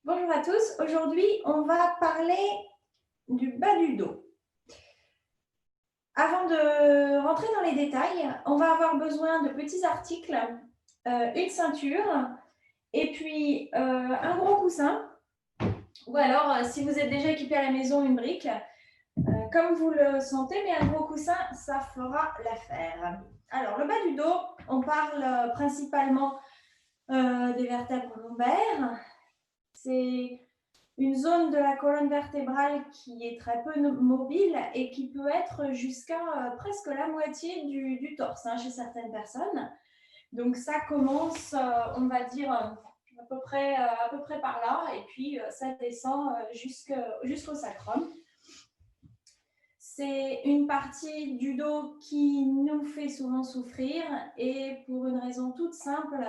Bonjour à tous, aujourd'hui on va parler du bas du dos. Avant de rentrer dans les détails, on va avoir besoin de petits articles, une ceinture et puis un gros coussin ou alors si vous êtes déjà équipé à la maison, une brique. Comme vous le sentez, mais un gros coussin, ça fera l'affaire. Alors le bas du dos, on parle principalement des vertèbres lombaires. C'est une zone de la colonne vertébrale qui est très peu mobile et qui peut être jusqu'à presque la moitié du torse chez certaines personnes. Donc ça commence, on va dire, à peu près par là et puis ça descend jusqu'au sacrum. C'est une partie du dos qui nous fait souvent souffrir et pour une raison toute simple,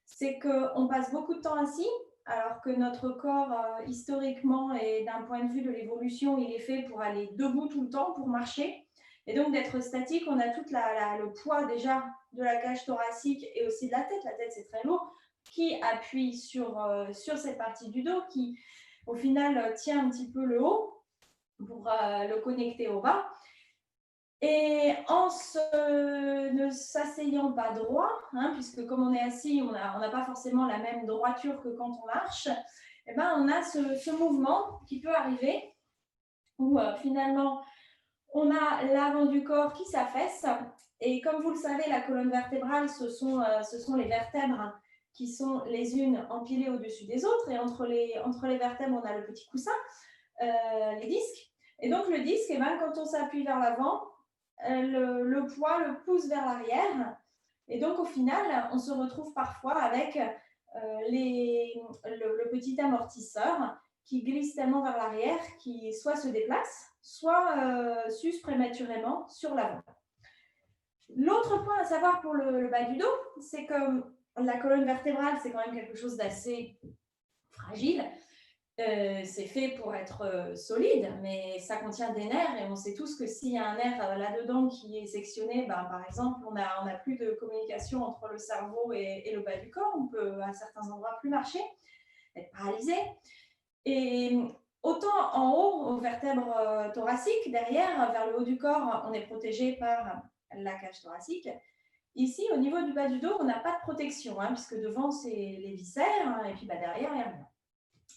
c'est qu'on passe beaucoup de temps assis alors que notre corps, historiquement et d'un point de vue de l'évolution, il est fait pour aller debout tout le temps, pour marcher. Et donc d'être statique, on a tout le poids déjà de la cage thoracique et aussi de la tête. La tête, c'est très lourd, qui appuie sur cette partie du dos qui, au final, tient un petit peu le haut pour le connecter au bas. Et en ne s'asseyant pas droit, puisque comme on est assis, on n'a pas forcément la même droiture que quand on marche, et ben on a ce mouvement qui peut arriver où finalement on a l'avant du corps qui s'affaisse. Et comme vous le savez, la colonne vertébrale, ce sont les vertèbres qui sont les unes empilées au-dessus des autres. Et entre les vertèbres, on a le petit coussin, les disques. Et donc le disque, quand on s'appuie vers l'avant, le poids le pousse vers l'arrière. Et donc, au final, on se retrouve parfois avec le petit amortisseur qui glisse tellement vers l'arrière, qui soit se déplace, soit s'use prématurément sur l'avant. L'autre point à savoir pour le bas du dos, c'est que la colonne vertébrale, c'est quand même quelque chose d'assez fragile. C'est fait pour être solide, mais ça contient des nerfs et on sait tous que s'il y a un nerf là-dedans qui est sectionné, par exemple, on n'a plus de communication entre le cerveau et le bas du corps. On peut à certains endroits plus marcher, être paralysé. Et autant en haut, aux vertèbres thoraciques, derrière, vers le haut du corps, on est protégé par la cage thoracique. Ici, au niveau du bas du dos, on n'a pas de protection, puisque devant, c'est les viscères, et puis derrière, il n'y a rien.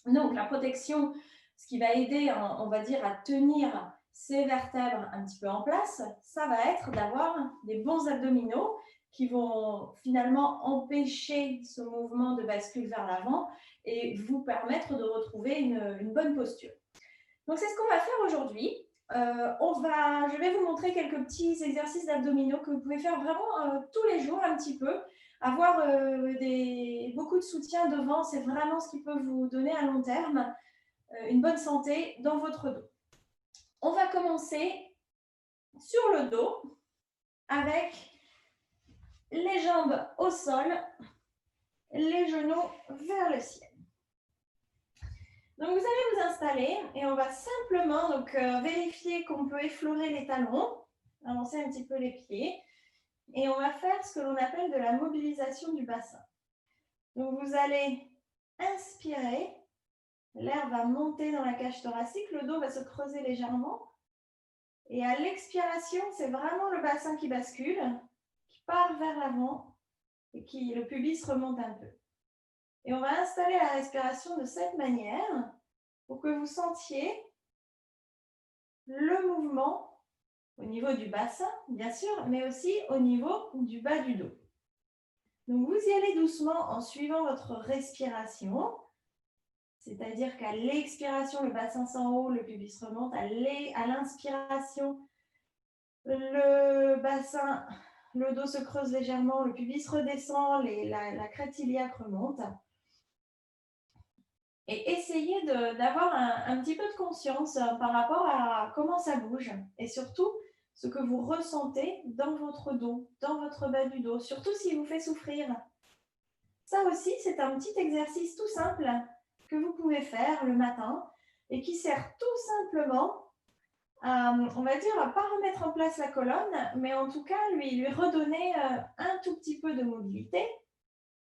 Donc, la protection, ce qui va aider, on va dire, à tenir ces vertèbres un petit peu en place, ça va être d'avoir des bons abdominaux qui vont finalement empêcher ce mouvement de bascule vers l'avant et vous permettre de retrouver une bonne posture. Donc, c'est ce qu'on va faire aujourd'hui. Je vais vous montrer quelques petits exercices d'abdominaux que vous pouvez faire vraiment tous les jours un petit peu. Avoir beaucoup de soutien devant, c'est vraiment ce qui peut vous donner à long terme une bonne santé dans votre dos. On va commencer sur le dos avec les jambes au sol, les genoux vers le ciel. Donc, vous allez vous installer et on va simplement vérifier qu'on peut effleurer les talons, avancer un petit peu les pieds et on va faire ce que l'on appelle de la mobilisation du bassin. Donc, vous allez inspirer, l'air va monter dans la cage thoracique, le dos va se creuser légèrement et à l'expiration, c'est vraiment le bassin qui bascule, qui part vers l'avant et le pubis remonte un peu. Et on va installer la respiration de cette manière pour que vous sentiez le mouvement au niveau du bassin, bien sûr, mais aussi au niveau du bas du dos. Donc, vous y allez doucement en suivant votre respiration, c'est-à-dire qu'à l'expiration, le bassin s'enroule, le pubis remonte. À l'inspiration, le bassin, le dos se creuse légèrement, le pubis redescend, la crête iliaque remonte. Et essayez d'avoir un petit peu de conscience par rapport à comment ça bouge et surtout ce que vous ressentez dans votre dos, dans votre bas du dos, surtout s'il vous fait souffrir. Ça aussi, c'est un petit exercice tout simple que vous pouvez faire le matin et qui sert tout simplement à, on va dire, pas remettre en place la colonne, mais en tout cas lui redonner un tout petit peu de mobilité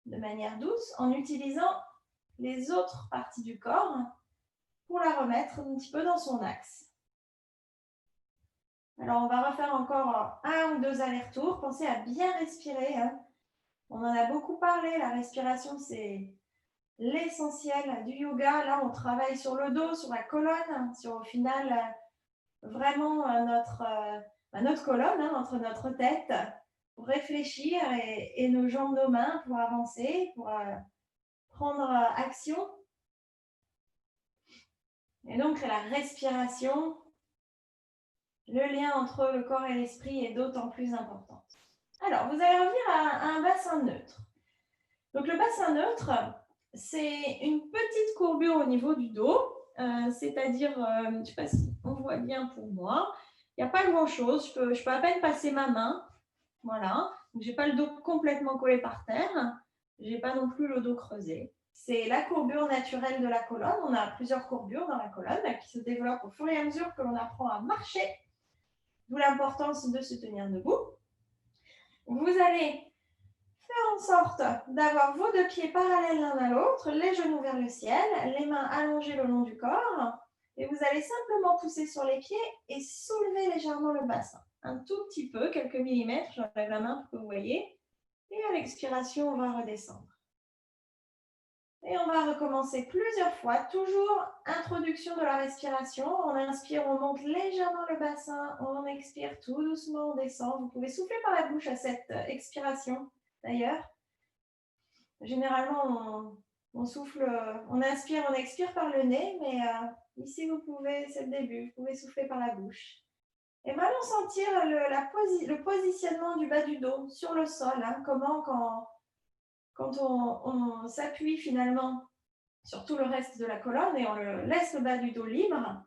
de manière douce en utilisant les autres parties du corps pour la remettre un petit peu dans son axe. Alors, on va refaire encore 1 ou 2 allers-retours. Pensez à bien respirer, hein. On en a beaucoup parlé, la respiration, c'est l'essentiel du yoga. Là, on travaille sur le dos, sur la colonne, sur au final vraiment notre colonne, hein, entre notre tête, pour réfléchir et nos jambes, nos mains, pour avancer, pour prendre action. Et donc, la respiration, le lien entre le corps et l'esprit est d'autant plus important. Alors, vous allez revenir à un bassin neutre. Donc, le bassin neutre, c'est une petite courbure au niveau du dos, c'est-à-dire, je ne sais pas si on voit bien pour moi, il n'y a pas grand-chose, je peux à peine passer ma main, voilà. Je n'ai pas le dos complètement collé par terre, je n'ai pas non plus le dos creusé. C'est la courbure naturelle de la colonne. On a plusieurs courbures dans la colonne qui se développent au fur et à mesure que l'on apprend à marcher, d'où l'importance de se tenir debout. Vous allez faire en sorte d'avoir vos 2 pieds parallèles l'un à l'autre, les genoux vers le ciel, les mains allongées le long du corps, et vous allez simplement pousser sur les pieds et soulever légèrement le bassin. Un tout petit peu, quelques millimètres, j'enlève la main pour que vous voyez, et à l'expiration, on va redescendre. Et on va recommencer plusieurs fois, toujours introduction de la respiration. On inspire, on monte légèrement le bassin, on expire tout doucement, on descend. Vous pouvez souffler par la bouche à cette expiration d'ailleurs. Généralement, on souffle, on inspire, on expire par le nez, mais ici vous pouvez, c'est le début, vous pouvez souffler par la bouche. Et maintenant sentir le positionnement du bas du dos sur le sol, hein, comment quand on s'appuie finalement sur tout le reste de la colonne et on laisse le bas du dos libre,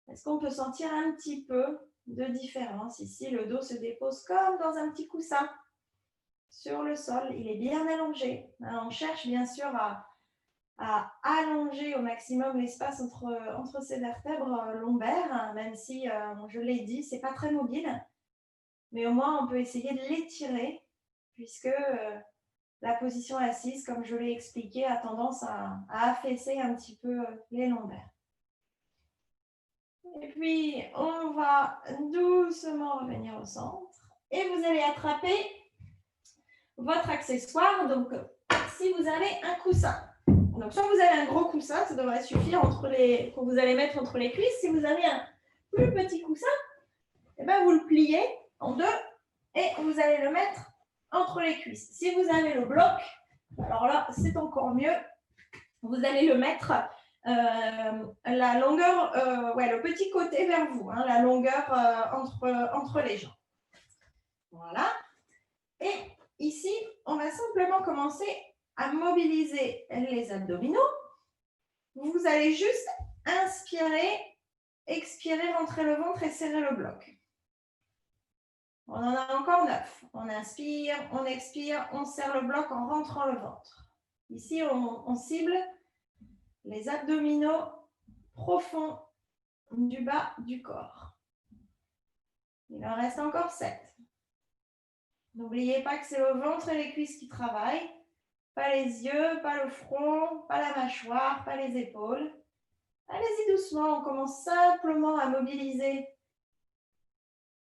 est-ce qu'on peut sentir un petit peu de différence? Ici, le dos se dépose comme dans un petit coussin sur le sol. Il est bien allongé. On cherche bien sûr à allonger au maximum l'espace entre ces vertèbres lombaires, même si, je l'ai dit, ce n'est pas très mobile. Mais au moins, on peut essayer de l'étirer puisque la position assise, comme je l'ai expliqué, a tendance à affaisser un petit peu les lombaires. Et puis, on va doucement revenir au centre. Et vous allez attraper votre accessoire. Donc, si vous avez un coussin, donc soit vous avez un gros coussin, ça devrait suffire que vous allez mettre entre les cuisses. Si vous avez un plus petit coussin, eh bien, vous le pliez en 2 et vous allez le mettre entre les cuisses. Si vous avez le bloc, alors là, c'est encore mieux. Vous allez le mettre la longueur, le petit côté vers vous, hein, la longueur entre les jambes. Voilà. Et ici, on va simplement commencer à mobiliser les abdominaux. Vous allez juste inspirer, expirer, rentrer le ventre et serrer le bloc. On en a encore 9. On inspire, on expire, on serre le bloc en rentrant le ventre. Ici, on cible les abdominaux profonds du bas du corps. Il en reste encore 7. N'oubliez pas que c'est le ventre et les cuisses qui travaillent. Pas les yeux, pas le front, pas la mâchoire, pas les épaules. Allez-y doucement, on commence simplement à mobiliser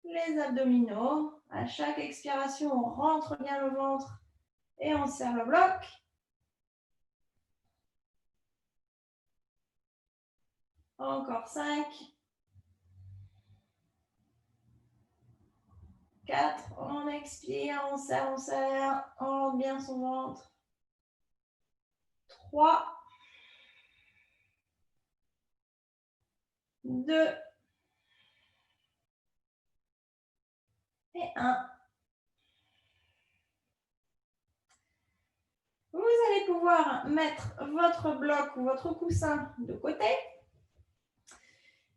les abdominaux. À chaque expiration, on rentre bien le ventre et on serre le bloc. Encore 5. 4. On expire, on serre, on rentre bien son ventre. 3. 2. Et 1. Vous allez pouvoir mettre votre bloc ou votre coussin de côté.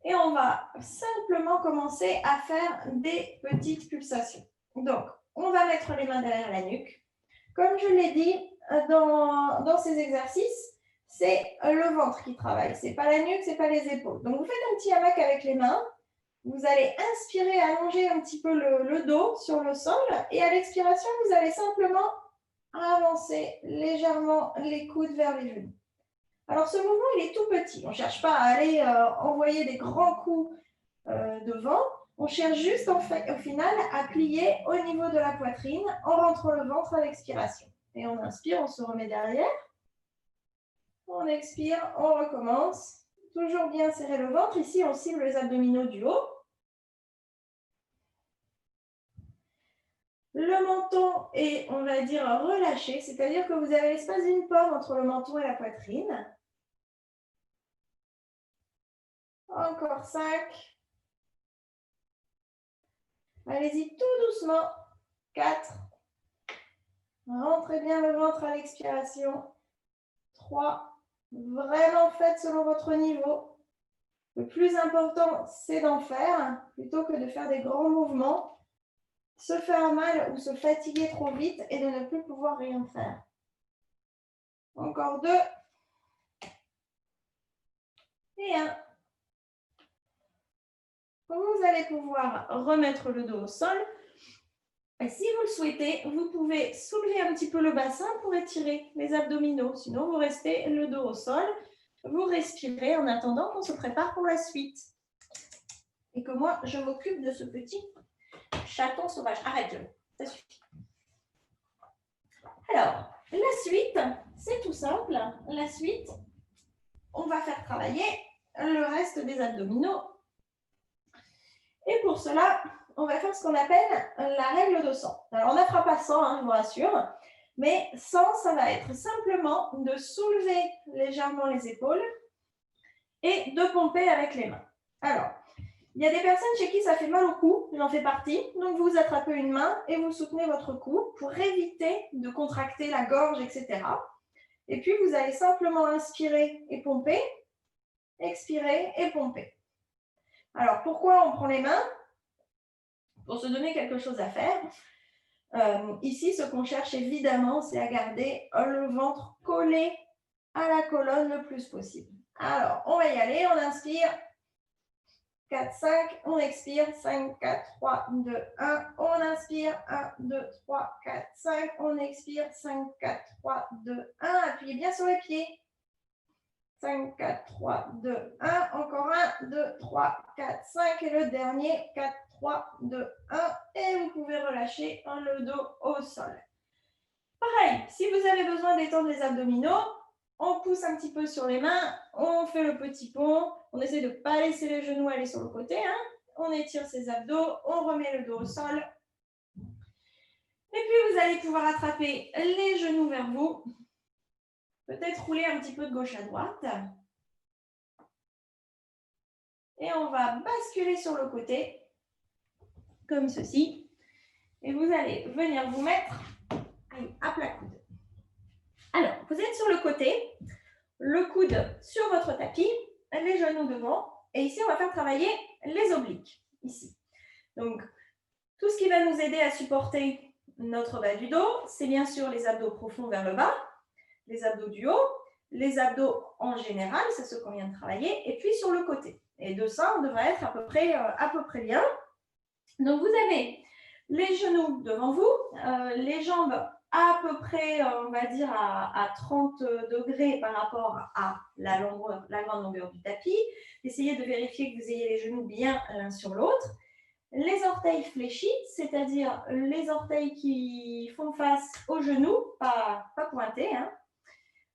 Et on va simplement commencer à faire des petites pulsations. Donc, on va mettre les mains derrière la nuque. Comme je l'ai dit dans ces exercices, c'est le ventre qui travaille. Ce n'est pas la nuque, ce n'est pas les épaules. Donc, vous faites un petit hamac avec les mains. Vous allez inspirer, allonger un petit peu le dos sur le sol. Et à l'expiration, vous allez simplement avancer légèrement les coudes vers les genoux. Alors, ce mouvement, il est tout petit. On ne cherche pas à aller envoyer des grands coups devant. On cherche juste, au final, à plier au niveau de la poitrine en rentrant le ventre à l'expiration. Et on inspire, on se remet derrière. On expire, on recommence. Toujours bien serrer le ventre. Ici, on cible les abdominaux du haut. Le menton est, on va dire, relâché, c'est-à-dire que vous avez l'espace d'une pomme entre le menton et la poitrine. Encore 5. Allez-y tout doucement. 4. Rentrez bien le ventre à l'expiration. 3. Vraiment faites selon votre niveau. Le plus important, c'est d'en faire plutôt que de faire des grands mouvements, se faire mal ou se fatiguer trop vite et de ne plus pouvoir rien faire. Encore 2. Et 1. Vous allez pouvoir remettre le dos au sol. Et si vous le souhaitez, vous pouvez soulever un petit peu le bassin pour étirer les abdominaux. Sinon, vous restez le dos au sol. Vous respirez en attendant qu'on se prépare pour la suite. Et que moi, je m'occupe de ce petit chaton sauvage. Arrête-le, ça suffit. Alors, la suite, c'est tout simple. La suite, on va faire travailler le reste des abdominaux. Et pour cela, on va faire ce qu'on appelle la règle de 100. Alors, on ne fera pas 100, je vous rassure, mais 100, ça va être simplement de soulever légèrement les épaules et de pomper avec les mains. Alors, il y a des personnes chez qui ça fait mal au cou, j'en fais partie, donc vous attrapez une main et vous soutenez votre cou pour éviter de contracter la gorge, etc. Et puis, vous allez simplement inspirer et pomper, expirer et pomper. Alors, pourquoi on prend les mains? Pour se donner quelque chose à faire. Ici, ce qu'on cherche évidemment, c'est à garder le ventre collé à la colonne le plus possible. Alors, on va y aller, on inspire. 4, 5, on expire. 5, 4, 3, 2, 1. On inspire. 1, 2, 3, 4, 5. On expire. 5, 4, 3, 2, 1. Appuyez bien sur les pieds. 5, 4, 3, 2, 1. Encore 1, 2, 3, 4, 5. Et le dernier, 4, 3, 2, 1. Et vous pouvez relâcher le dos au sol. Pareil, si vous avez besoin d'étendre les abdominaux, on pousse un petit peu sur les mains, on fait le petit pont, on essaie de ne pas laisser les genoux aller sur le côté, on étire ses abdos, on remet le dos au sol. Et puis, vous allez pouvoir attraper les genoux vers vous, peut-être rouler un petit peu de gauche à droite. Et on va basculer sur le côté, comme ceci. Et vous allez venir vous mettre à plat coude. Alors, vous êtes sur le côté, le coude sur votre tapis, les genoux devant. Et ici, on va faire travailler les obliques, ici. Donc, tout ce qui va nous aider à supporter notre bas du dos, c'est bien sûr les abdos profonds vers le bas, les abdos du haut, les abdos en général, c'est ce qu'on vient de travailler, et puis sur le côté. Et de ça, on devrait être à peu près bien. Donc, vous avez les genoux devant vous, les jambes à peu près, on va dire, à 30 degrés par rapport à la grande longueur du tapis. Essayez de vérifier que vous ayez les genoux bien l'un sur l'autre. Les orteils fléchis, c'est-à-dire les orteils qui font face aux genoux, pas pointés.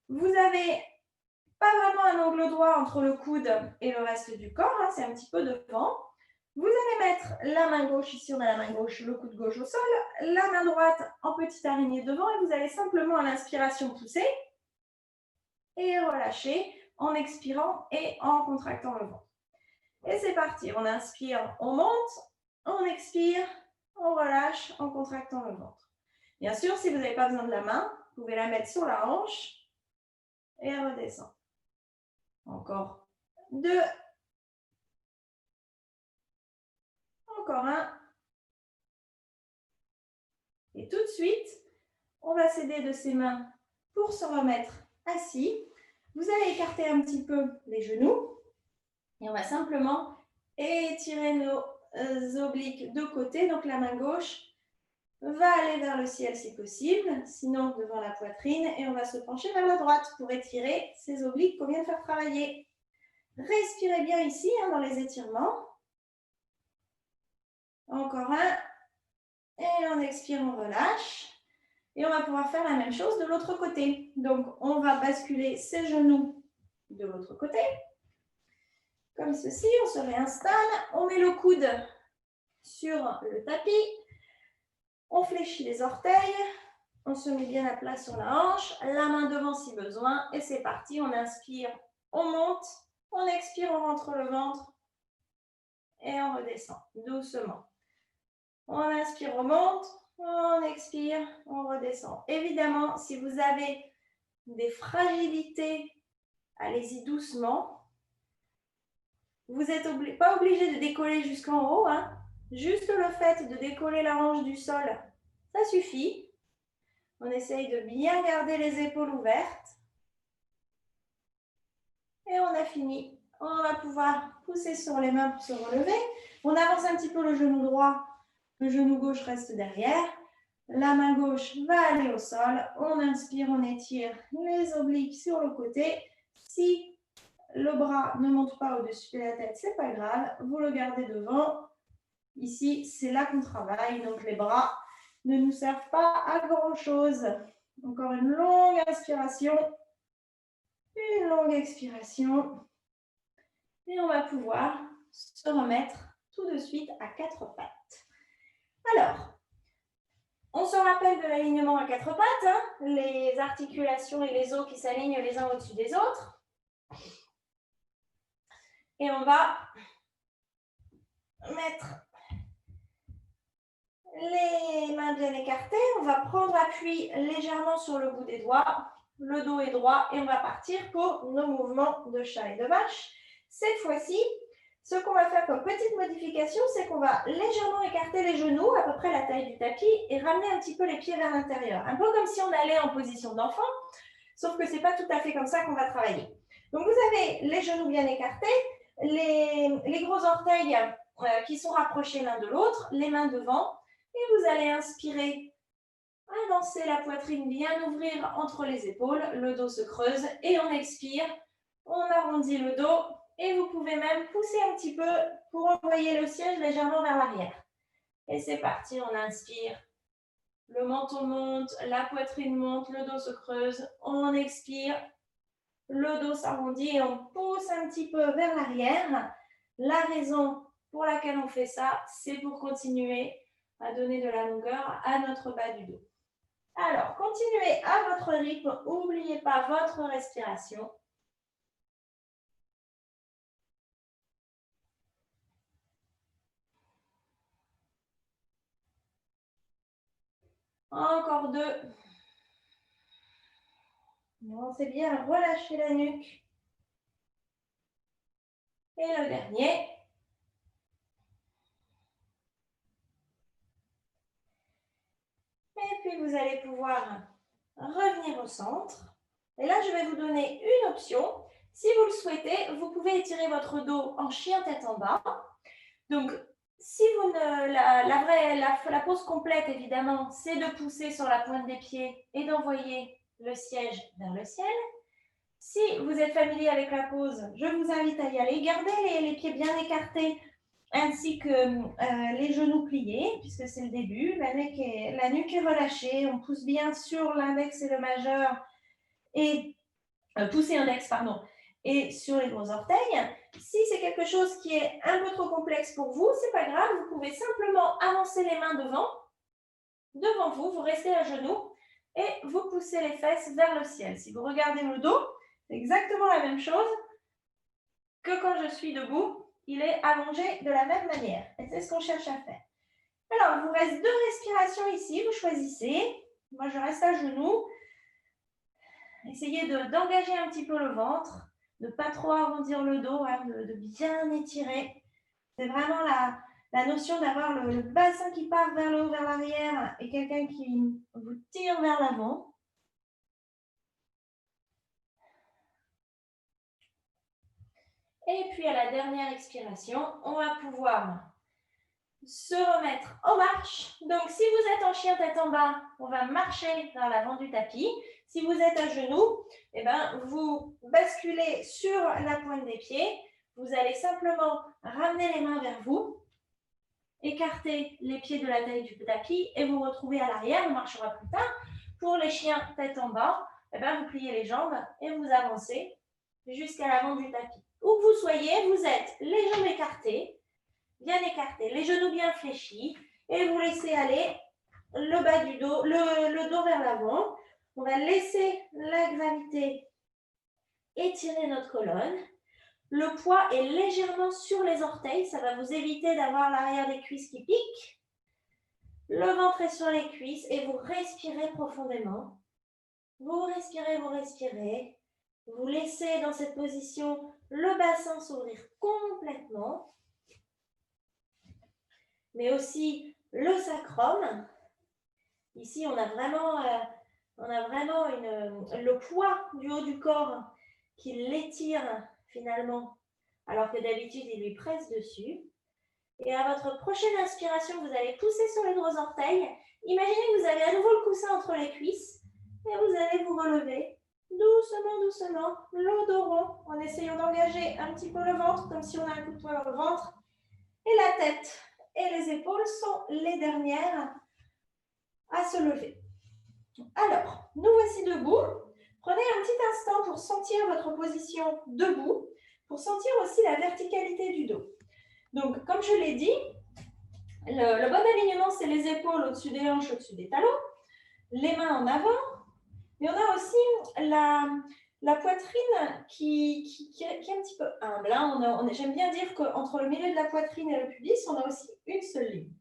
Vous n'avez pas vraiment un angle droit entre le coude et le reste du corps, c'est un petit peu devant. Vous allez mettre la main gauche, ici on a la main gauche, le coude gauche au sol, la main droite en petite araignée devant et vous allez simplement à l'inspiration pousser et relâcher en expirant et en contractant le ventre. Et c'est parti, on inspire, on monte, on expire, on relâche en contractant le ventre. Bien sûr, si vous n'avez pas besoin de la main, vous pouvez la mettre sur la hanche et redescendre. Encore 2. Encore 1. Et tout de suite, on va s'aider de ses mains pour se remettre assis. Vous allez écarter un petit peu les genoux et on va simplement étirer nos obliques de côté, donc la main gauche va aller vers le ciel si possible, sinon devant la poitrine, et on va se pencher vers la droite pour étirer ces obliques qu'on vient de faire travailler. Respirez bien ici dans les étirements. Encore un. Et on expire, on relâche. Et on va pouvoir faire la même chose de l'autre côté. Donc, on va basculer ses genoux de l'autre côté. Comme ceci, on se réinstalle. On met le coude sur le tapis. On fléchit les orteils. On se met bien à plat sur la hanche. La main devant si besoin. Et c'est parti. On inspire, on monte. On expire, on rentre le ventre. Et on redescend doucement. On inspire, on monte. On expire, on redescend. Évidemment, si vous avez des fragilités, allez-y doucement. Vous n'êtes pas obligé de décoller jusqu'en haut. Juste le fait de décoller la hanche du sol, ça suffit. On essaye de bien garder les épaules ouvertes. Et on a fini. On va pouvoir pousser sur les mains pour se relever. On avance un petit peu le genou droit. Le genou gauche reste derrière. La main gauche va aller au sol. On inspire, on étire les obliques sur le côté. Si le bras ne monte pas au-dessus de la tête, ce n'est pas grave. Vous le gardez devant. Ici, c'est là qu'on travaille. Donc, les bras ne nous servent pas à grand-chose. Encore une longue inspiration. Une longue expiration. Et on va pouvoir se remettre tout de suite à quatre pattes. Alors, on se rappelle de l'alignement à quatre pattes, les articulations et les os qui s'alignent les uns au-dessus des autres. Et on va mettre les mains bien écartées. On va prendre appui légèrement sur le bout des doigts. Le dos est droit et on va partir pour nos mouvements de chat et de vache. Cette fois-ci, ce qu'on va faire comme petite modification, c'est qu'on va légèrement écarter les genoux, à peu près la taille du tapis, et ramener un petit peu les pieds vers l'intérieur. Un peu comme si on allait en position d'enfant, sauf que ce n'est pas tout à fait comme ça qu'on va travailler. Donc, vous avez les genoux bien écartés, les gros orteils qui sont rapprochés l'un de l'autre, les mains devant, et vous allez inspirer, avancer la poitrine, bien ouvrir entre les épaules, le dos se creuse, et on expire, on arrondit le dos, et vous pouvez même pousser un petit peu pour envoyer le siège légèrement vers l'arrière. Et c'est parti, on inspire. Le menton monte, la poitrine monte, le dos se creuse. On expire, le dos s'arrondit et on pousse un petit peu vers l'arrière. La raison pour laquelle on fait ça, c'est pour continuer à donner de la longueur à notre bas du dos. Alors, continuez à votre rythme. N'oubliez pas votre respiration. Encore deux. Pensez bien à relâcher la nuque. Et le dernier. Et puis, vous allez pouvoir revenir au centre. Et là, je vais vous donner une option. Si vous le souhaitez, vous pouvez étirer votre dos en chien tête en bas. Donc, si vous ne, la pose complète, évidemment, c'est de pousser sur la pointe des pieds et d'envoyer le siège vers le ciel. Si vous êtes familier avec la pose, je vous invite à y aller. Gardez les pieds bien écartés ainsi que les genoux pliés, puisque c'est le début. La nuque est relâchée. On pousse bien sur l'index et le majeur. Et pousser index, pardon. Et sur les gros orteils. Si c'est quelque chose qui est un peu trop complexe pour vous, c'est pas grave. Vous pouvez simplement avancer les mains devant vous. Vous restez à genoux et vous poussez les fesses vers le ciel. Si vous regardez le dos, c'est exactement la même chose que quand je suis debout. Il est allongé de la même manière. Et c'est ce qu'on cherche à faire. Alors, il vous reste deux respirations ici. Vous choisissez. Moi, je reste à genoux. Essayez d'engager un petit peu le ventre, de ne pas trop arrondir le dos, de bien étirer. C'est vraiment la notion d'avoir le bassin qui part vers le haut, vers l'arrière et quelqu'un qui vous tire vers l'avant. Et puis à la dernière expiration, on va pouvoir se remettre en marche. Donc, si vous êtes en chien tête en bas, on va marcher vers l'avant du tapis. Si vous êtes à genoux, eh ben, vous basculez sur la pointe des pieds. Vous allez simplement ramener les mains vers vous, écarter les pieds de la taille du tapis et vous retrouvez à l'arrière. On marchera plus tard. Pour les chiens tête en bas, eh ben, vous pliez les jambes et vous avancez jusqu'à l'avant du tapis. Où que vous soyez, vous êtes les jambes écartées, bien écartées, les genoux bien fléchis et vous laissez aller le bas du dos, le dos vers l'avant. On va laisser la gravité étirer notre colonne. Le poids est légèrement sur les orteils, ça va vous éviter d'avoir l'arrière des cuisses qui piquent. Le ventre est sur les cuisses et vous respirez profondément. Vous respirez, vous respirez. Vous laissez dans cette position le bassin s'ouvrir complètement, mais aussi le sacrum. Ici, on a vraiment le poids du haut du corps qui l'étire finalement, alors que d'habitude, il lui presse dessus. Et à votre prochaine inspiration, vous allez pousser sur les gros orteils. Imaginez que vous avez à nouveau le coussin entre les cuisses et vous allez vous relever doucement, doucement, le dos rond, en essayant d'engager un petit peu le ventre, comme si on a un coup de poing dans le ventre. Et la tête et les épaules sont les dernières à se lever. Alors, nous voici debout. Prenez un petit instant pour sentir votre position debout, pour sentir aussi la verticalité du dos. Donc, comme je l'ai dit, le bon alignement, c'est les épaules au-dessus des hanches, au-dessus des talons, les mains en avant, mais on a aussi la poitrine qui est un petit peu humble. Hein. J'aime bien dire qu'entre le milieu de la poitrine et le pubis, on a aussi une seule ligne.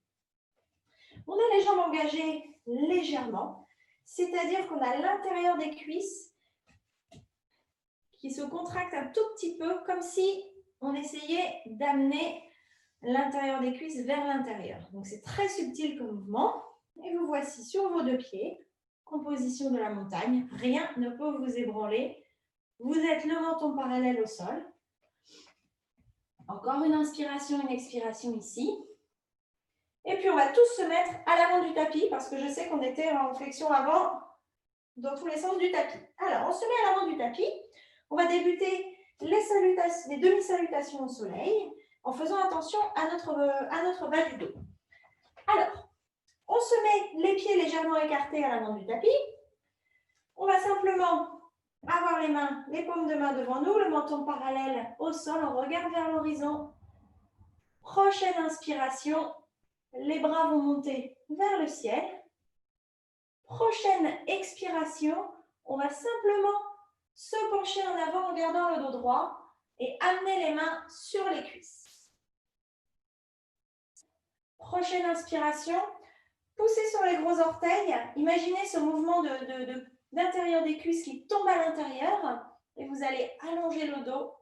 On a les jambes engagées légèrement, c'est-à-dire qu'on a l'intérieur des cuisses qui se contracte un tout petit peu, comme si on essayait d'amener l'intérieur des cuisses vers l'intérieur. Donc, c'est très subtil comme mouvement. Et vous voici sur vos deux pieds, composition de la montagne. Rien ne peut vous ébranler. Vous êtes le menton parallèle au sol. Encore une inspiration, une expiration ici. Et puis, on va tous se mettre à l'avant du tapis parce que je sais qu'on était en flexion avant dans tous les sens du tapis. Alors, on se met à l'avant du tapis. On va débuter les demi-salutations au soleil en faisant attention à notre bas du dos. Alors, on se met les pieds légèrement écartés à l'avant du tapis. On va simplement avoir les mains, les paumes de main devant nous, le menton parallèle au sol, on regarde vers l'horizon. Prochaine inspiration, les bras vont monter vers le ciel. Prochaine expiration, on va simplement se pencher en avant en gardant le dos droit et amener les mains sur les cuisses. Prochaine inspiration, poussez sur les gros orteils. Imaginez ce mouvement d'intérieur des cuisses qui tombe à l'intérieur et vous allez allonger le dos.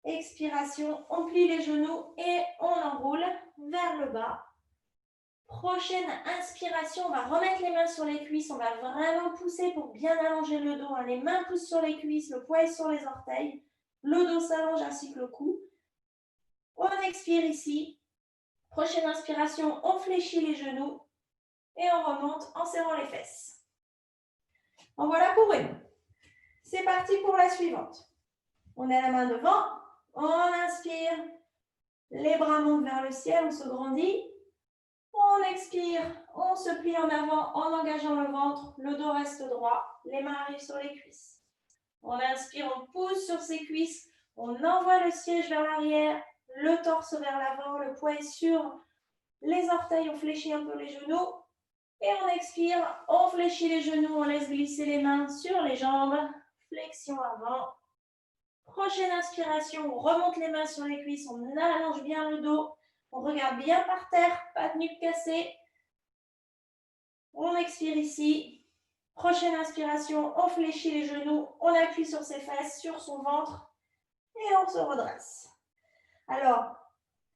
Expiration, on plie les genoux et on enroule vers le bas. Prochaine inspiration, on va remettre les mains sur les cuisses, on va vraiment pousser pour bien allonger le dos. Les mains poussent sur les cuisses, le poids est sur les orteils, le dos s'allonge ainsi que le cou. On expire ici. Prochaine inspiration, on fléchit les genoux et on remonte en serrant les fesses. En voilà pour une. C'est parti pour la suivante. On a la main devant, on inspire, les bras montent vers le ciel, on se grandit. On expire, on se plie en avant en engageant le ventre, le dos reste droit, les mains arrivent sur les cuisses. On inspire, on pousse sur ses cuisses, on envoie le siège vers l'arrière, le torse vers l'avant, le poids est sur les orteils, on fléchit un peu les genoux. Et on expire, on fléchit les genoux, on laisse glisser les mains sur les jambes, flexion avant. Prochaine inspiration, on remonte les mains sur les cuisses, on allonge bien le dos. On regarde bien par terre, pas de nuque cassée. On expire ici. Prochaine inspiration, on fléchit les genoux, on appuie sur ses fesses, sur son ventre et on se redresse. Alors,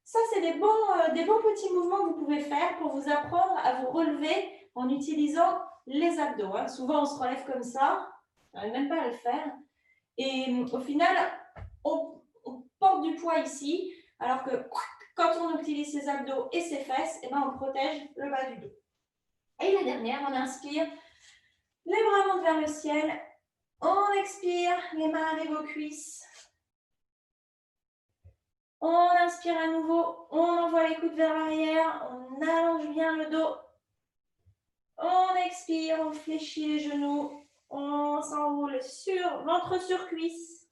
ça, c'est des bons petits mouvements que vous pouvez faire pour vous apprendre à vous relever en utilisant les abdos. Souvent, on se relève comme ça, on n'arrive même pas à le faire. Et au final, on porte du poids ici, alors que quand on utilise ses abdos et ses fesses, eh ben, on protège le bas du dos. Et la dernière, on inspire, les bras montent vers le ciel. On expire, les mains arrivent aux cuisses. On inspire à nouveau, on envoie les coudes vers l'arrière, on allonge bien le dos. On expire, on fléchit les genoux, on s'enroule sur ventre sur cuisse.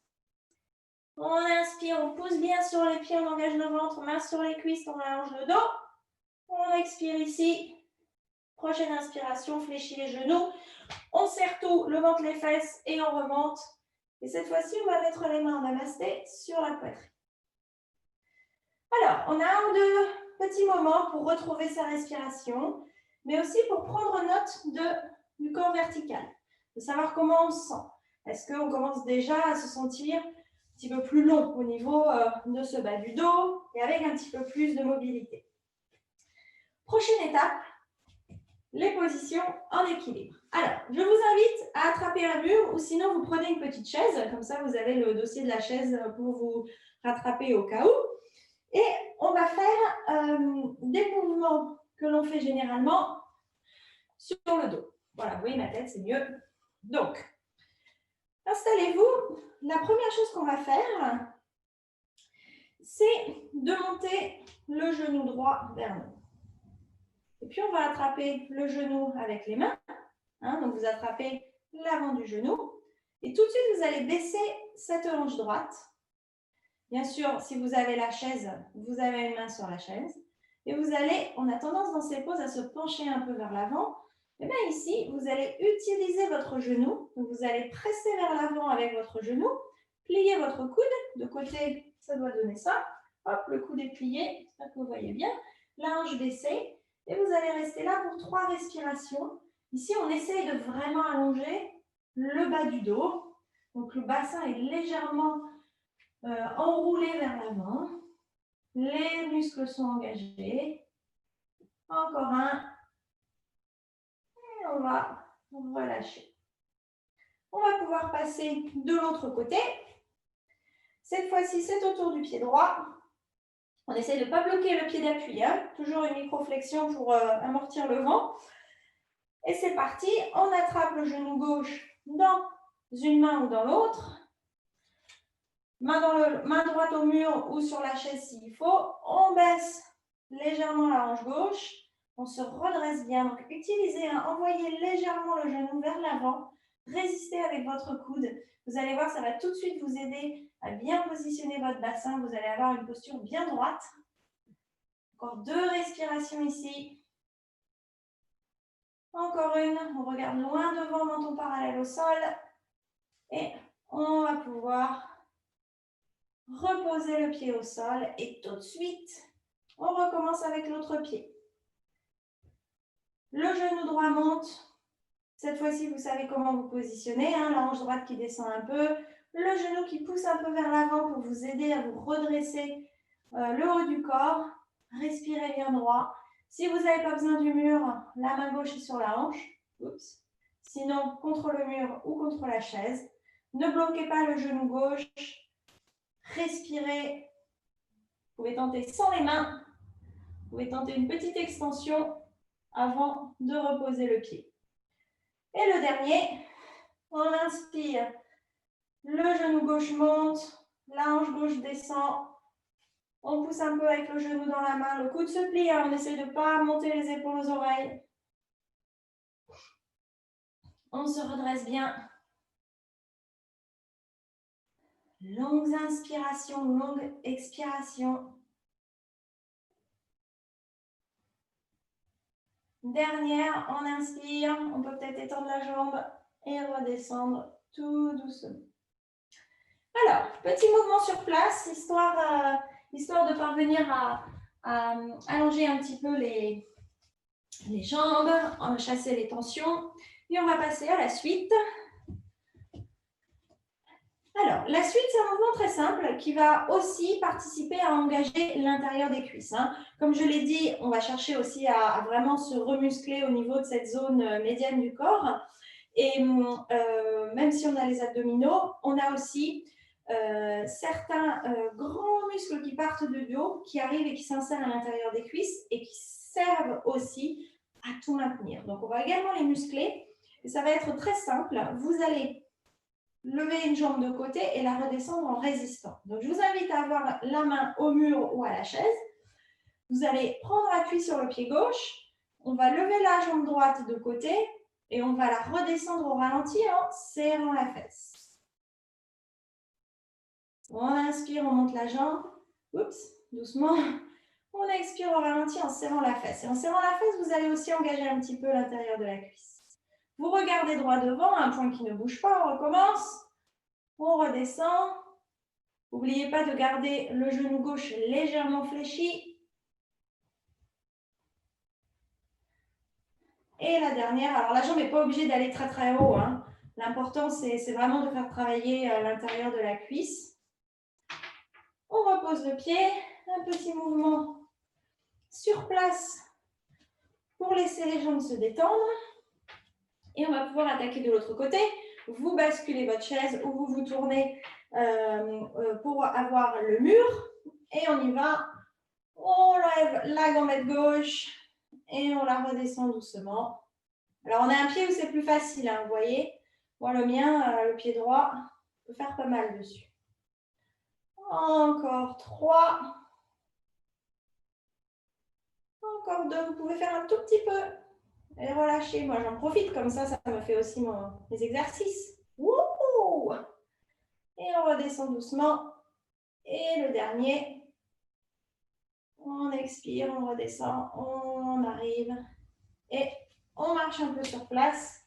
On inspire, on pousse bien sur les pieds, on engage le ventre, main sur les cuisses, on allonge le dos. On expire ici. Prochaine inspiration, fléchit les genoux. On serre tout, le ventre, les fesses et on remonte. Et cette fois-ci, on va mettre les mains en namasté sur la poitrine. Alors, on a un ou deux petits moments pour retrouver sa respiration, mais aussi pour prendre note du corps vertical, de savoir comment on se sent. Est-ce qu'on commence déjà à se sentir un petit peu plus long au niveau de ce bas du dos et avec un petit peu plus de mobilité. Prochaine étape, les positions en équilibre. Alors, je vous invite à attraper un mur ou sinon vous prenez une petite chaise, comme ça vous avez le dossier de la chaise pour vous rattraper au cas où. Et on va faire des mouvements que l'on fait généralement sur le dos. Voilà, vous voyez ma tête, c'est mieux. Donc, installez-vous. La première chose qu'on va faire, c'est de monter le genou droit vers nous. Et puis, on va attraper le genou avec les mains. Donc, vous attrapez l'avant du genou. Et tout de suite, vous allez baisser cette hanche droite. Bien sûr, si vous avez la chaise, vous avez une main sur la chaise. Et vous allez, on a tendance dans ces poses à se pencher un peu vers l'avant. Et bien ici, vous allez utiliser votre genou. Donc, vous allez presser vers l'avant avec votre genou. Plier votre coude. De côté, ça doit donner ça. Hop, le coude est plié. J'espère que vous voyez bien. La hanche baissée. Et vous allez rester là pour 3 respirations. Ici, on essaye de vraiment allonger le bas du dos. Donc, le bassin est légèrement enroulé vers l'avant. Les muscles sont engagés. Encore un. Et on va relâcher. On va pouvoir passer de l'autre côté. Cette fois-ci, c'est autour du pied droit. On essaie de ne pas bloquer le pied d'appui. Toujours une micro-flexion pour amortir le vent. Et c'est parti. On attrape le genou gauche dans une main ou dans l'autre. Main droite au mur ou sur la chaise s'il faut. On baisse légèrement la hanche gauche. On se redresse bien. Donc, utilisez, envoyez légèrement le genou vers l'avant. Résistez avec votre coude. Vous allez voir, ça va tout de suite vous aider à bien positionner votre bassin. Vous allez avoir une posture bien droite. Encore 2 respirations ici. Encore une. On regarde loin devant, menton parallèle au sol. Et on va pouvoir reposer le pied au sol. Et tout de suite, on recommence avec l'autre pied. Le genou droit monte. Cette fois-ci, vous savez comment vous positionner. La hanche droite qui descend un peu. Le genou qui pousse un peu vers l'avant pour vous aider à vous redresser le haut du corps. Respirez bien droit. Si vous n'avez pas besoin du mur, la main gauche est sur la hanche. Oups. Sinon, contre le mur ou contre la chaise. Ne bloquez pas le genou gauche. Respirez. Vous pouvez tenter sans les mains. Vous pouvez tenter une petite extension avant de reposer le pied. Et le dernier, on inspire. Le genou gauche monte, la hanche gauche descend. On pousse un peu avec le genou dans la main. Le coude se plie, on essaie de ne pas monter les épaules aux oreilles. On se redresse bien. Longues inspirations, longues expirations. Dernière, on inspire. On peut peut-être étendre la jambe et redescendre tout doucement. Alors, petit mouvement sur place, histoire de parvenir à allonger un petit peu les jambes, chasser les tensions. Et on va passer à la suite. Alors, la suite, c'est un mouvement très simple qui va aussi participer à engager l'intérieur des cuisses. Comme je l'ai dit, on va chercher aussi à vraiment se remuscler au niveau de cette zone médiane du corps. Et même si on a les abdominaux, on a aussi certains grands muscles qui partent du dos, qui arrivent et qui s'insèrent à l'intérieur des cuisses et qui servent aussi à tout maintenir. Donc, on va également les muscler. Et ça va être très simple. Vous allez lever une jambe de côté et la redescendre en résistant. Donc, je vous invite à avoir la main au mur ou à la chaise. Vous allez prendre appui sur le pied gauche. On va lever la jambe droite de côté et on va la redescendre au ralenti en serrant la fesse. On inspire, on monte la jambe. Oups, doucement. On expire au ralenti en serrant la fesse. Et en serrant la fesse, vous allez aussi engager un petit peu l'intérieur de la cuisse. Vous regardez droit devant, un point qui ne bouge pas, on recommence. On redescend. N'oubliez pas de garder le genou gauche légèrement fléchi. Et la dernière, alors la jambe n'est pas obligée d'aller très très haut. Hein. L'important, c'est vraiment de faire travailler l'intérieur de la cuisse. On repose le pied, un petit mouvement sur place pour laisser les jambes se détendre. Et on va pouvoir attaquer de l'autre côté. Vous basculez votre chaise ou vous vous tournez pour avoir le mur. Et on y va. On lève la gambette gauche et on la redescend doucement. Alors, on a un pied où c'est plus facile, hein, vous voyez. Moi, le mien, le pied droit, peut faire pas mal dessus. Encore 3. Encore 2. Vous pouvez faire un tout petit peu. Et relâchez. Moi, j'en profite. Comme ça me fait aussi mes exercices. Wouhou! Et on redescend doucement. Et le dernier. On expire, on redescend, on arrive. Et on marche un peu sur place.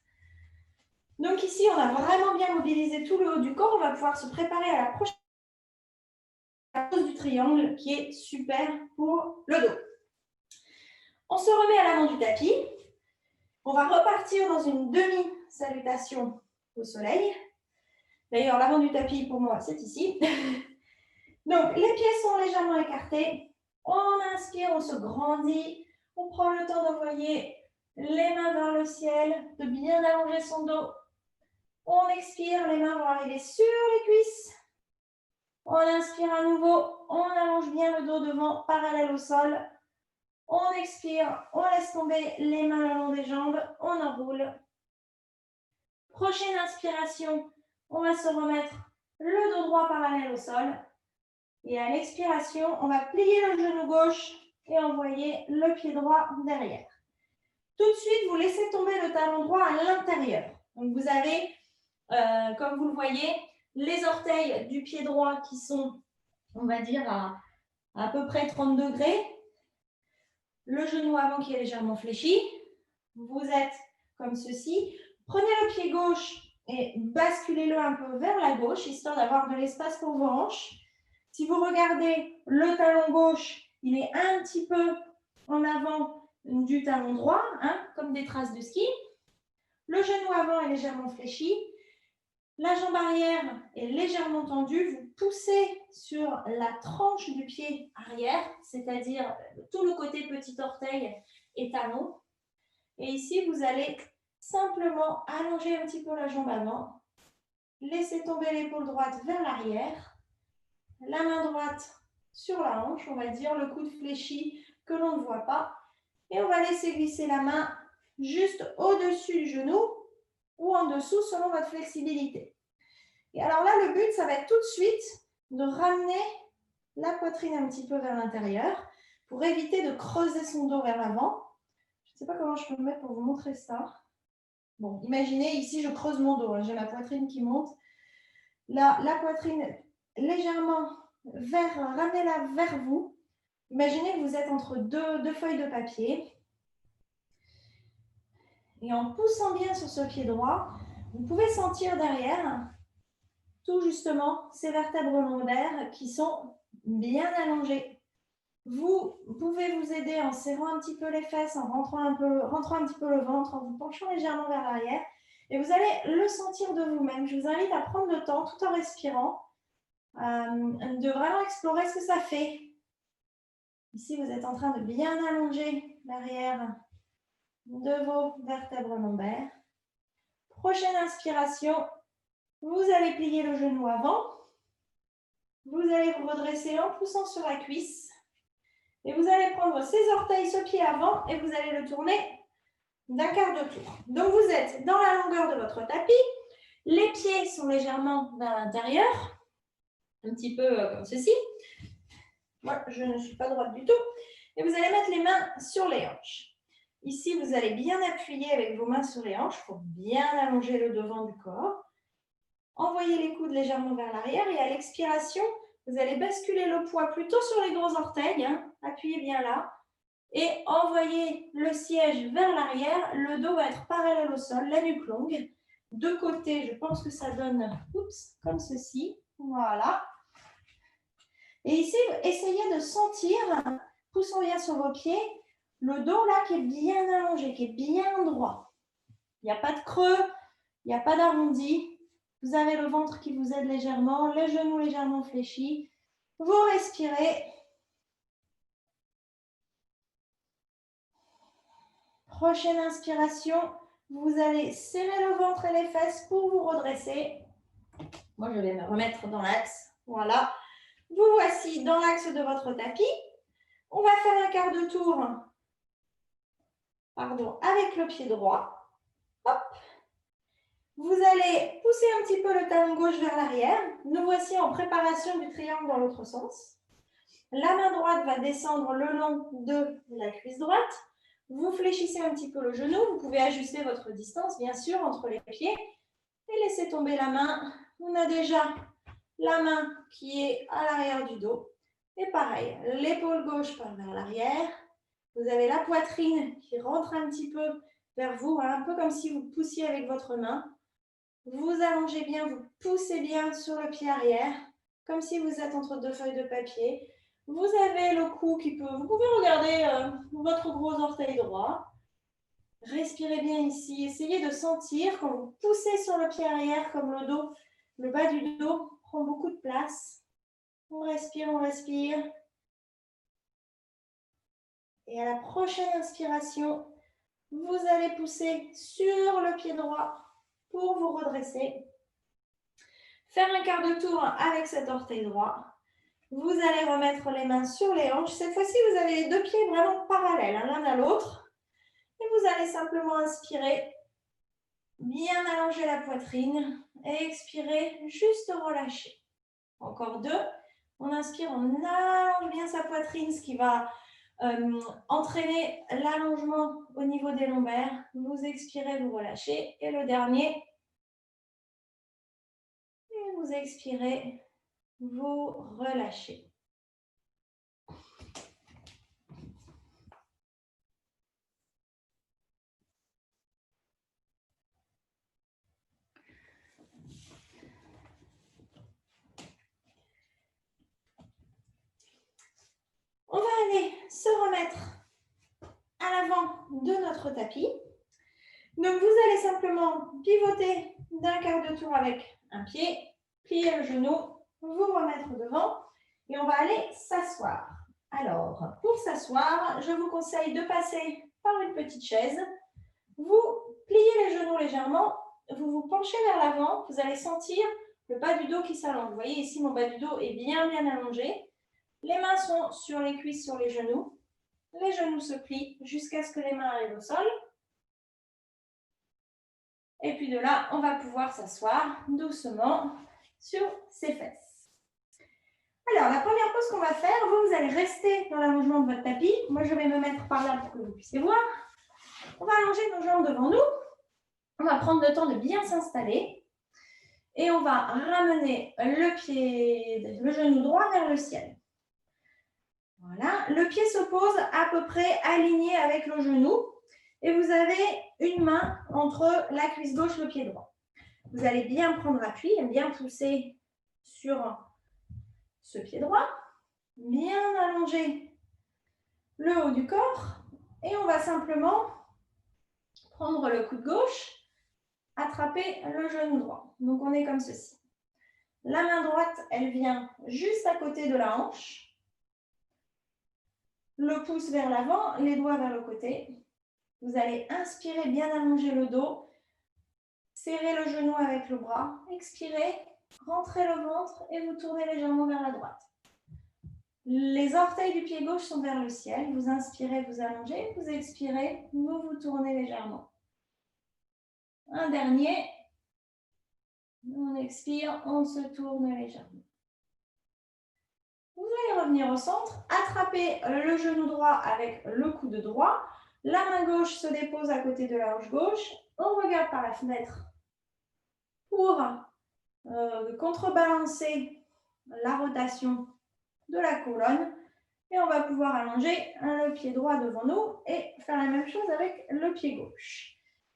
Donc ici, on a vraiment bien mobilisé tout le haut du corps. On va pouvoir se préparer à la prochaine pose du triangle qui est super pour le dos. On se remet à l'avant du tapis. On va repartir dans une demi-salutation au soleil. D'ailleurs, l'avant du tapis, pour moi, c'est ici. Donc, les pieds sont légèrement écartés. On inspire, on se grandit. On prend le temps d'envoyer les mains vers le ciel, de bien allonger son dos. On expire, les mains vont arriver sur les cuisses. On inspire à nouveau, on allonge bien le dos devant, parallèle au sol. On expire, on laisse tomber les mains le long des jambes, on enroule. Prochaine inspiration, on va se remettre le dos droit parallèle au sol. Et à l'expiration, on va plier le genou gauche et envoyer le pied droit derrière. Tout de suite, vous laissez tomber le talon droit à l'intérieur. Donc, vous avez, comme vous le voyez, les orteils du pied droit qui sont, on va dire, à peu près 30 degrés. Le genou avant qui est légèrement fléchi. Vous êtes comme ceci. Prenez le pied gauche et basculez-le un peu vers la gauche, histoire d'avoir de l'espace pour vos hanches. Si vous regardez le talon gauche, il est un petit peu en avant du talon droit, hein, comme des traces de ski. Le genou avant est légèrement fléchi. La jambe arrière est légèrement tendue. Vous poussez sur la tranche du pied arrière, c'est-à-dire tout le côté petit orteil et talon. Et ici, vous allez simplement allonger un petit peu la jambe avant. Laissez tomber l'épaule droite vers l'arrière. La main droite sur la hanche, on va dire, le coude fléchi que l'on ne voit pas. Et on va laisser glisser la main juste au-dessus du genou ou en dessous selon votre flexibilité. Et alors là, le but, ça va être tout de suite de ramener la poitrine un petit peu vers l'intérieur pour éviter de creuser son dos vers l'avant. Je ne sais pas comment je peux me mettre pour vous montrer ça. Bon, imaginez, ici, je creuse mon dos. Hein, j'ai ma poitrine qui monte. Là, la poitrine légèrement ramenez-la vers vous. Imaginez que vous êtes entre deux feuilles de papier. Et en poussant bien sur ce pied droit, vous pouvez sentir derrière tout justement ces vertèbres lombaires qui sont bien allongées. Vous pouvez vous aider en serrant un petit peu les fesses, en rentrant un petit peu le ventre, en vous penchant légèrement vers l'arrière. Et vous allez le sentir de vous-même. Je vous invite à prendre le temps, tout en respirant, de vraiment explorer ce que ça fait. Ici, vous êtes en train de bien allonger l'arrière de vos vertèbres lombaires. Prochaine inspiration, vous allez plier le genou avant. Vous allez vous redresser en poussant sur la cuisse. Et vous allez prendre ces orteils, ce pied avant, et vous allez le tourner d'un quart de tour. Donc, vous êtes dans la longueur de votre tapis. Les pieds sont légèrement vers l'intérieur, un petit peu comme ceci. Moi, je ne suis pas droite du tout. Et vous allez mettre les mains sur les hanches. Ici, vous allez bien appuyer avec vos mains sur les hanches. Il faut bien allonger le devant du corps. Envoyez les coudes légèrement vers l'arrière et à l'expiration, vous allez basculer le poids plutôt sur les gros orteils. Appuyez bien là. Et envoyez le siège vers l'arrière. Le dos va être parallèle au sol, la nuque longue. De côté, je pense que ça donne comme ceci. Voilà. Et ici, essayez de sentir, poussons bien sur vos pieds, le dos là qui est bien allongé, qui est bien droit. Il n'y a pas de creux, il n'y a pas d'arrondi. Vous avez le ventre qui vous aide légèrement, les genoux légèrement fléchis. Vous respirez. Prochaine inspiration, vous allez serrer le ventre et les fesses pour vous redresser. Moi, je vais me remettre dans l'axe. Voilà. Vous voici dans l'axe de votre tapis. On va faire un quart de tour avec le pied droit. Hop. Vous allez pousser un petit peu le talon gauche vers l'arrière. Nous voici en préparation du triangle dans l'autre sens. La main droite va descendre le long de la cuisse droite. Vous fléchissez un petit peu le genou. Vous pouvez ajuster votre distance, bien sûr, entre les pieds. Et laissez tomber la main. On a déjà la main qui est à l'arrière du dos. Et pareil, l'épaule gauche part vers l'arrière. Vous avez la poitrine qui rentre un petit peu vers vous, un peu comme si vous poussiez avec votre main. Vous allongez bien, vous poussez bien sur le pied arrière, comme si vous êtes entre deux feuilles de papier. Vous avez le cou qui peut... Vous pouvez regarder votre gros orteil droit. Respirez bien ici. Essayez de sentir quand vous poussez sur le pied arrière, comme le dos, le bas du dos prend beaucoup de place. On respire, on respire. Et à la prochaine inspiration, vous allez pousser sur le pied droit pour vous redresser. Faire un quart de tour avec cet orteil droit. Vous allez remettre les mains sur les hanches. Cette fois-ci, vous avez les deux pieds vraiment parallèles, l'un à l'autre. Et vous allez simplement inspirer, bien allonger la poitrine. Et expirer, juste relâcher. Encore deux. On inspire, on allonge bien sa poitrine, ce qui va entraîner l'allongement au niveau des lombaires. Vous expirez, vous relâchez. Et le dernier. Et vous expirez, vous relâchez. On va aller se remettre à l'avant de notre tapis. Donc, vous allez simplement pivoter d'un quart de tour avec un pied, plier le genou, vous remettre devant et on va aller s'asseoir. Alors, pour s'asseoir, je vous conseille de passer par une petite chaise. Vous pliez les genoux légèrement, vous vous penchez vers l'avant, vous allez sentir le bas du dos qui s'allonge. Vous voyez ici, mon bas du dos est bien allongé. Les mains sont sur les cuisses, sur les genoux se plient jusqu'à ce que les mains arrivent au sol. Et puis de là, on va pouvoir s'asseoir doucement sur ses fesses. Alors, la première pose qu'on va faire, vous allez rester dans l'allongement de votre tapis. Moi, je vais me mettre par là pour que vous puissiez voir. On va allonger nos jambes devant nous. On va prendre le temps de bien s'installer. Et on va ramener le genou droit vers le ciel. Voilà, le pied se pose à peu près aligné avec le genou et vous avez une main entre la cuisse gauche et le pied droit. Vous allez bien prendre appui et bien pousser sur ce pied droit, bien allonger le haut du corps et on va simplement prendre le coude gauche, attraper le genou droit. Donc on est comme ceci. La main droite, elle vient juste à côté de la hanche. Le pouce vers l'avant, les doigts vers le côté. Vous allez inspirer, bien allonger le dos. Serrez le genou avec le bras. Expirez. rentrez le ventre et vous tournez légèrement vers la droite. Les orteils du pied gauche sont vers le ciel. Vous inspirez, vous allongez. Vous expirez, vous vous tournez légèrement. Un dernier. On expire, on se tourne légèrement. Vous allez revenir au centre. Attrapez le genou droit avec le coude droit. La main gauche se dépose à côté de la hanche gauche. On regarde par la fenêtre pour contrebalancer la rotation de la colonne. Et on va pouvoir allonger le pied droit devant nous et faire la même chose avec le pied gauche.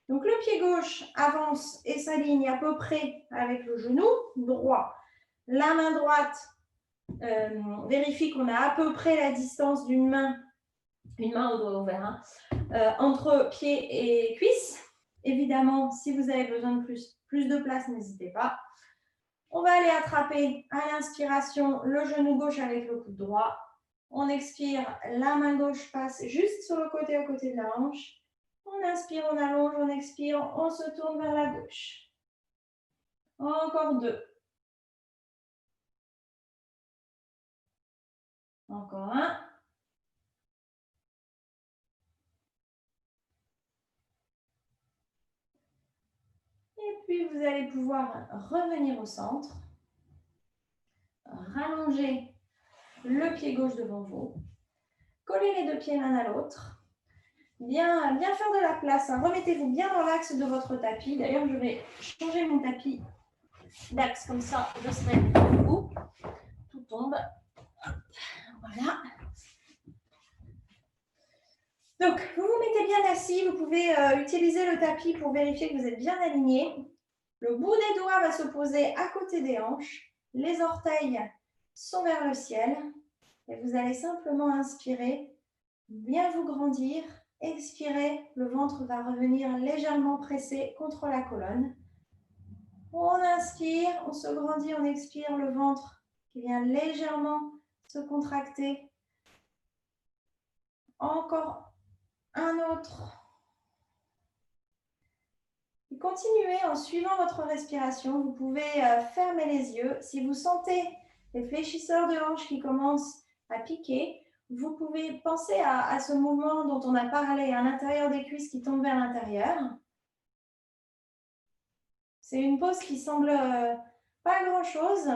Donc le pied gauche avance et s'aligne à peu près avec le genou droit. La main droite vérifie qu'on a à peu près la distance d'une main, une main au doigt ouvert, entre pied et cuisse. Évidemment, si vous avez besoin de plus de place, n'hésitez pas. On va aller attraper à l'inspiration le genou gauche avec le coude droit. On expire, la main gauche passe juste sur le côté à côté de la hanche. On inspire, on allonge, on expire, on se tourne vers la gauche. Encore 2. Encore 1. Et puis, vous allez pouvoir revenir au centre. Rallonger le pied gauche devant vous. Coller les deux pieds l'un à l'autre. Bien faire de la place. Remettez-vous bien dans l'axe de votre tapis. D'ailleurs, je vais changer mon tapis d'axe comme ça. Je serai debout. Tout tombe. Voilà. Donc, vous vous mettez bien assis. Vous pouvez utiliser le tapis pour vérifier que vous êtes bien aligné. Le bout des doigts va se poser à côté des hanches. Les orteils sont vers le ciel. Et vous allez simplement inspirer, bien vous grandir. Expirez, le ventre va revenir légèrement pressé contre la colonne. On inspire, on se grandit, on expire, le ventre qui vient légèrement se contracter. Encore un autre. Et continuez en suivant votre respiration. Vous pouvez fermer les yeux. Si vous sentez les fléchisseurs de hanches qui commencent à piquer, vous pouvez penser à ce mouvement dont on a parlé à l'intérieur des cuisses qui tombe vers l'intérieur. C'est une pause qui semble pas grand-chose,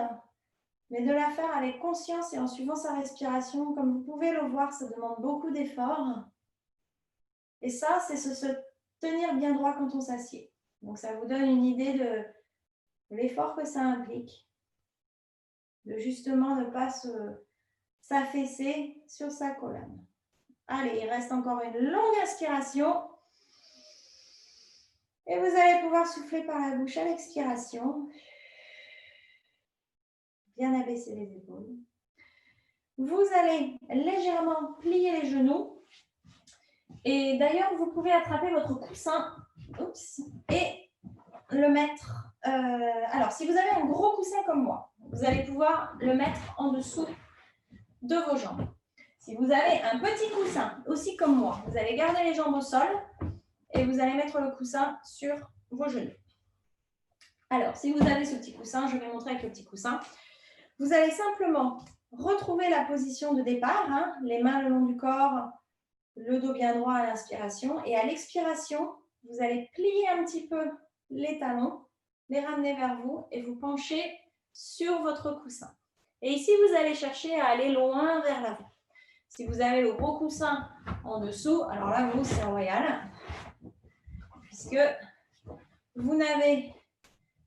mais de la faire avec conscience et en suivant sa respiration. Comme vous pouvez le voir, ça demande beaucoup d'efforts. Et ça, c'est se tenir bien droit quand on s'assied. Donc, ça vous donne une idée de l'effort que ça implique. De justement ne pas s'affaisser sur sa colonne. Allez, il reste encore une longue inspiration. Et vous allez pouvoir souffler par la bouche à l'expiration. Bien abaisser les épaules. Vous allez légèrement plier les genoux. Et d'ailleurs, vous pouvez attraper votre coussin et le mettre. Alors, si vous avez un gros coussin comme moi, vous allez pouvoir le mettre en dessous de vos jambes. Si vous avez un petit coussin, aussi comme moi, vous allez garder les jambes au sol et vous allez mettre le coussin sur vos genoux. Alors, si vous avez ce petit coussin, je vais montrer avec le petit coussin. Vous allez simplement retrouver la position de départ, les mains le long du corps, le dos bien droit à l'inspiration. Et à l'expiration, vous allez plier un petit peu les talons, les ramener vers vous et vous pencher sur votre coussin. Et ici, vous allez chercher à aller loin vers l'avant. Si vous avez le gros coussin en dessous, alors là, vous, c'est royal, puisque vous n'avez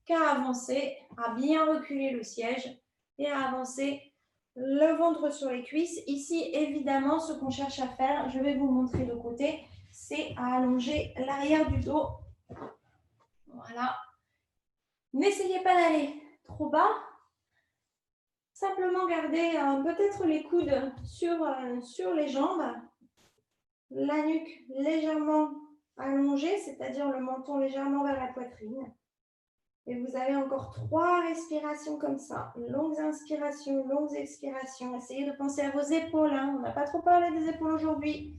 qu'à avancer, à bien reculer le siège et à avancer le ventre sur les cuisses. Ici, évidemment, ce qu'on cherche à faire, je vais vous montrer de côté, c'est à allonger l'arrière du dos. Voilà. N'essayez pas d'aller trop bas. Simplement gardez peut-être les coudes sur les jambes. La nuque légèrement allongée, c'est-à-dire le menton légèrement vers la poitrine. Et vous avez encore 3 respirations comme ça. Longues inspirations, longues expirations. Essayez de penser à vos épaules. On n'a pas trop parlé des épaules aujourd'hui.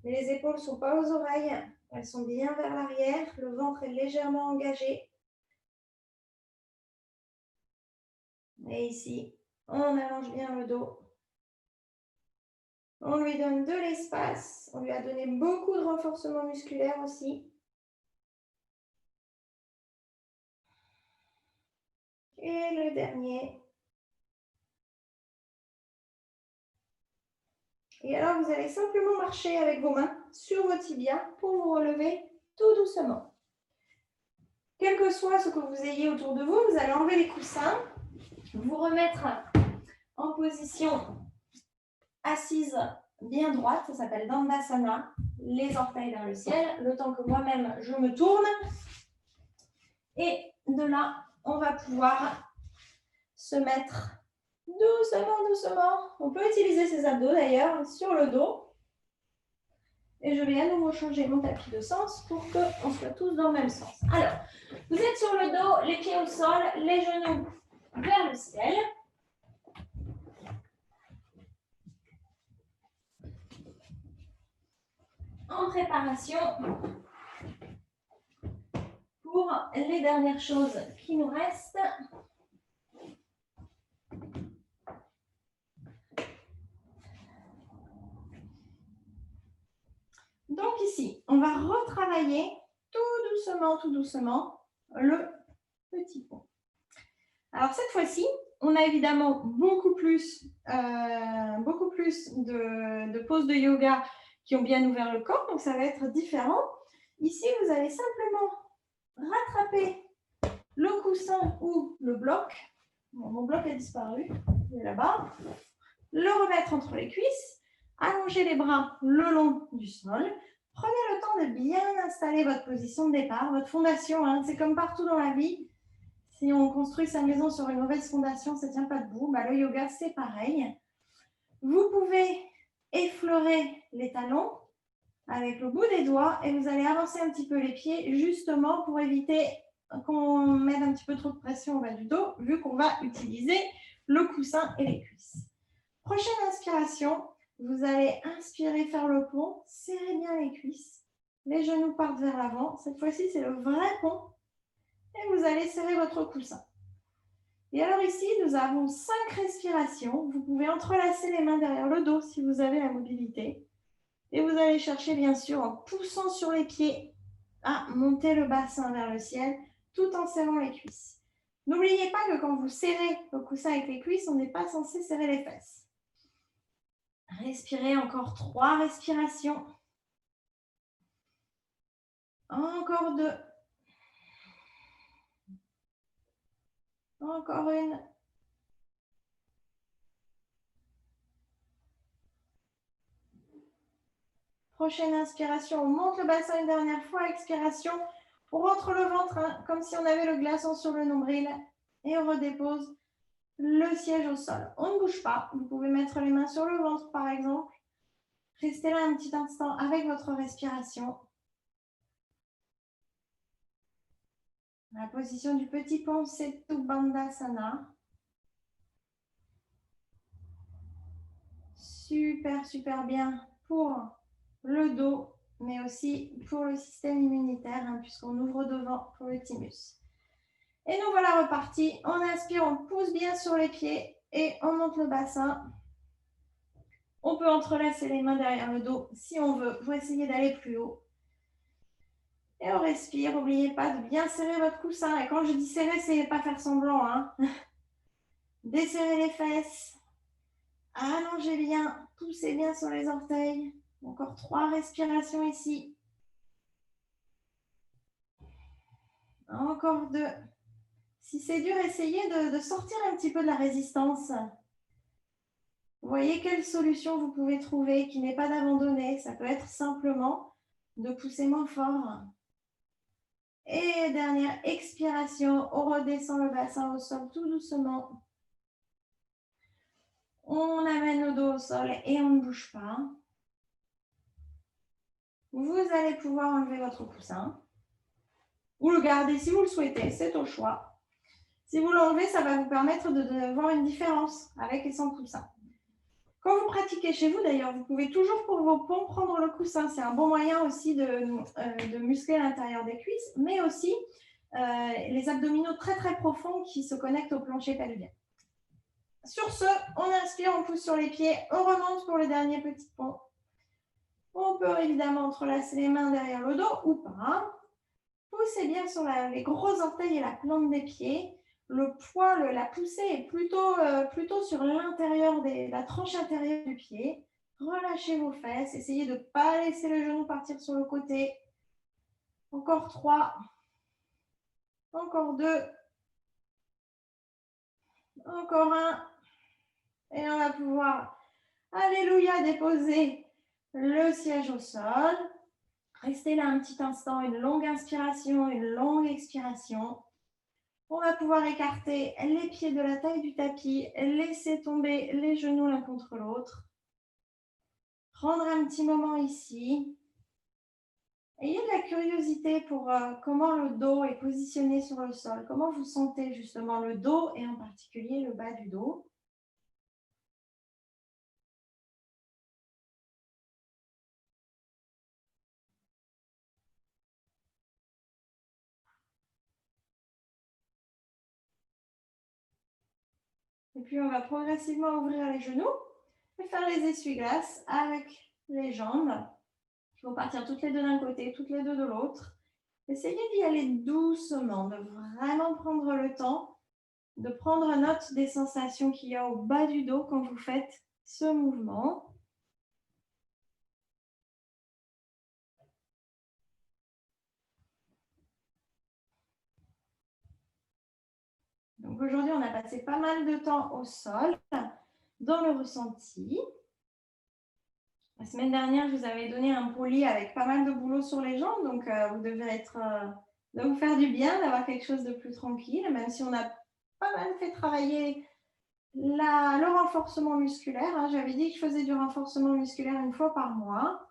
Mais les épaules ne sont pas aux oreilles. Elles sont bien vers l'arrière. Le ventre est légèrement engagé. Et ici, on allonge bien le dos. On lui donne de l'espace. On lui a donné beaucoup de renforcement musculaire aussi. Et le dernier. Et alors, vous allez simplement marcher avec vos mains sur vos tibias pour vous relever tout doucement. Quel que soit ce que vous ayez autour de vous, vous allez enlever les coussins, vous remettre en position assise bien droite, ça s'appelle Dandasana, les orteils vers le ciel, le temps que moi-même je me tourne. Et de là, on va pouvoir se mettre doucement, doucement. On peut utiliser ses abdos d'ailleurs sur le dos. Et je vais à nouveau changer mon tapis de sens pour qu'on soit tous dans le même sens. Alors, vous êtes sur le dos, les pieds au sol, les genoux vers le ciel. En préparation pour les dernières choses qui nous restent. Donc ici, on va retravailler tout doucement, le petit pont. Alors cette fois-ci, on a évidemment beaucoup plus de poses de yoga qui ont bien ouvert le corps, donc ça va être différent. Ici, vous allez simplement rattraper le coussin ou le bloc. Bon, mon bloc a disparu, il est là-bas. Le remettre entre les cuisses, allonger les bras le long du sol. Prenez le temps de bien installer votre position de départ, votre fondation. Hein, c'est comme partout dans la vie. Si on construit sa maison sur une mauvaise fondation, ça ne tient pas debout. Bah, le yoga, c'est pareil. Vous pouvez effleurer les talons avec le bout des doigts et vous allez avancer un petit peu les pieds justement pour éviter qu'on mette un petit peu trop de pression au bas du dos vu qu'on va utiliser le coussin et les cuisses. Prochaine inspiration, vous allez inspirer, faire le pont, serrez bien les cuisses, les genoux partent vers l'avant. Cette fois-ci, c'est le vrai pont et vous allez serrer votre coussin. Et alors ici, nous avons 5 respirations. Vous pouvez entrelacer les mains derrière le dos si vous avez la mobilité. Et vous allez chercher, bien sûr, en poussant sur les pieds, à monter le bassin vers le ciel, tout en serrant les cuisses. N'oubliez pas que quand vous serrez le coussin avec les cuisses, on n'est pas censé serrer les fesses. Respirez encore 3 respirations. Encore 2. Encore une. Prochaine inspiration, on monte le bassin une dernière fois. Expiration, on rentre le ventre hein, comme si on avait le glaçon sur le nombril. Et on redépose le siège au sol. On ne bouge pas. Vous pouvez mettre les mains sur le ventre par exemple. Restez là un petit instant avec votre respiration. La position du petit pont, c'est Bandhasana. Super, super bien pour le dos, mais aussi pour le système immunitaire, hein, puisqu'on ouvre devant pour le thymus. Et nous voilà repartis. On inspire, on pousse bien sur les pieds et on monte le bassin. On peut entrelacer les mains derrière le dos si on veut, pour essayer d'aller plus haut. Et on respire. N'oubliez pas de bien serrer votre coussin. Et quand je dis serrer, c'est pas faire semblant. Hein. Desserrez les fesses. Allongez bien. Poussez bien sur les orteils. Encore 3 respirations ici. Encore 2. Si c'est dur, essayez de sortir un petit peu de la résistance. Vous voyez quelle solution vous pouvez trouver qui n'est pas d'abandonner. Ça peut être simplement de pousser moins fort. Et dernière expiration, on redescend le bassin au sol tout doucement. On amène le dos au sol et on ne bouge pas. Vous allez pouvoir enlever votre coussin ou le garder si vous le souhaitez, c'est au choix. Si vous l'enlevez, ça va vous permettre de voir une différence avec et sans coussin. Quand vous pratiquez chez vous, d'ailleurs, vous pouvez toujours pour vos pompes prendre le coussin. C'est un bon moyen aussi de muscler l'intérieur des cuisses, mais aussi les abdominaux très très profonds qui se connectent au plancher pelvien. Sur ce, on inspire, on pousse sur les pieds, on remonte pour le dernier petit pont. On peut évidemment entrelacer les mains derrière le dos ou pas. Poussez bien sur les gros orteils et la plante des pieds. Le poids, la poussée est plutôt sur l'intérieur, la tranche intérieure du pied. Relâchez vos fesses. Essayez de ne pas laisser le genou partir sur le côté. Encore 3. Encore 2. Encore 1. Et on va pouvoir, alléluia, déposer le siège au sol. Restez là un petit instant, une longue inspiration, une longue expiration. On va pouvoir écarter les pieds de la taille du tapis, laisser tomber les genoux l'un contre l'autre. Prendre un petit moment ici. Ayez de la curiosité pour comment le dos est positionné sur le sol, comment vous sentez justement le dos et en particulier le bas du dos. Et puis, on va progressivement ouvrir les genoux et faire les essuie-glaces avec les jambes. Ils vont partir toutes les deux d'un côté, toutes les deux de l'autre. Essayez d'y aller doucement, de vraiment prendre le temps, de prendre note des sensations qu'il y a au bas du dos quand vous faites ce mouvement. Donc aujourd'hui, on a passé pas mal de temps au sol, dans le ressenti. La semaine dernière, je vous avais donné un poli avec pas mal de boulot sur les jambes, donc vous devez de vous faire du bien, d'avoir quelque chose de plus tranquille, même si on a pas mal fait travailler le renforcement musculaire. Hein. J'avais dit que je faisais du renforcement musculaire une fois par mois.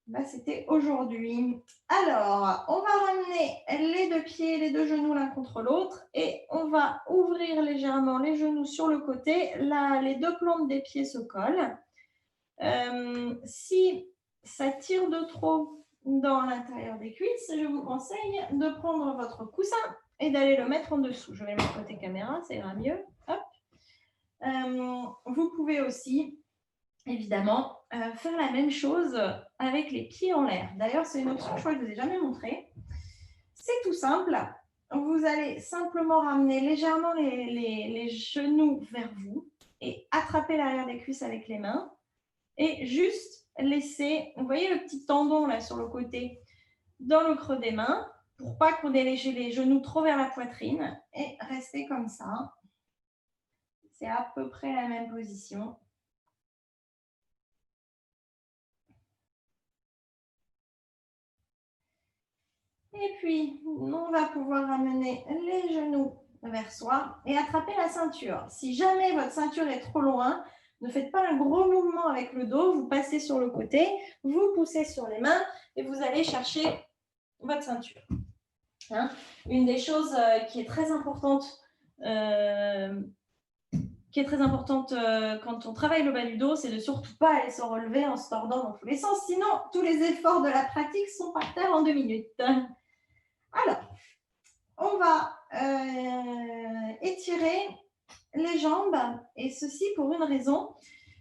Là, c'était aujourd'hui. Alors, on va ramener les deux pieds, les deux genoux l'un contre l'autre et on va ouvrir légèrement les genoux sur le côté. Là, les deux plantes des pieds se collent. Si ça tire de trop dans l'intérieur des cuisses, je vous conseille de prendre votre coussin et d'aller le mettre en dessous. Je vais le mettre côté caméra, ça ira mieux. Hop. Vous pouvez aussi, évidemment, faire la même chose avec les pieds en l'air. D'ailleurs, c'est une option que je ne vous ai jamais montrée. C'est tout simple. Vous allez simplement ramener légèrement les genoux vers vous et attraper l'arrière des cuisses avec les mains. Et juste laisser, vous voyez le petit tendon là sur le côté, dans le creux des mains, pour pas qu'on ait les genoux trop vers la poitrine, et rester comme ça. C'est à peu près la même position. Et puis, on va pouvoir ramener les genoux vers soi et attraper la ceinture. Si jamais votre ceinture est trop loin, ne faites pas un gros mouvement avec le dos, vous passez sur le côté, vous poussez sur les mains et vous allez chercher votre ceinture. Hein, une des choses qui est très importante, quand on travaille le bas du dos, c'est de surtout pas aller se relever en se tordant dans tous les sens. Sinon, tous les efforts de la pratique sont par terre en 2 minutes. Alors, on va étirer les jambes, et ceci pour une raison,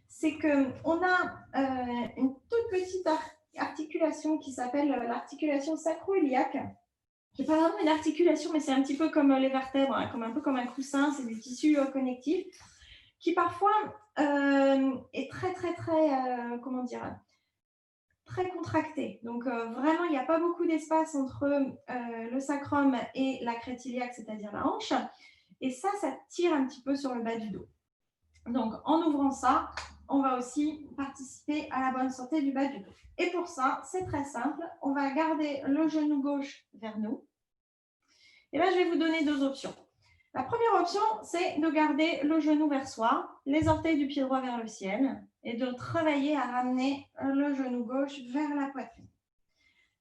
c'est qu'on a une toute petite articulation qui s'appelle l'articulation sacro-iliaque, qui n'est pas vraiment une articulation, mais c'est un petit peu comme les vertèbres, hein, un peu comme un coussin, c'est du tissu connectif, qui parfois est très, comment dire, très contracté. Donc, vraiment, il n'y a pas beaucoup d'espace entre le sacrum et la crête iliaque, c'est-à-dire la hanche. Et ça tire un petit peu sur le bas du dos. Donc, en ouvrant ça, on va aussi participer à la bonne santé du bas du dos. Et pour ça, c'est très simple. On va garder le genou gauche vers nous. Et là, je vais vous donner 2 options. La première option, c'est de garder le genou vers soi, les orteils du pied droit vers le ciel et de travailler à ramener le genou gauche vers la poitrine.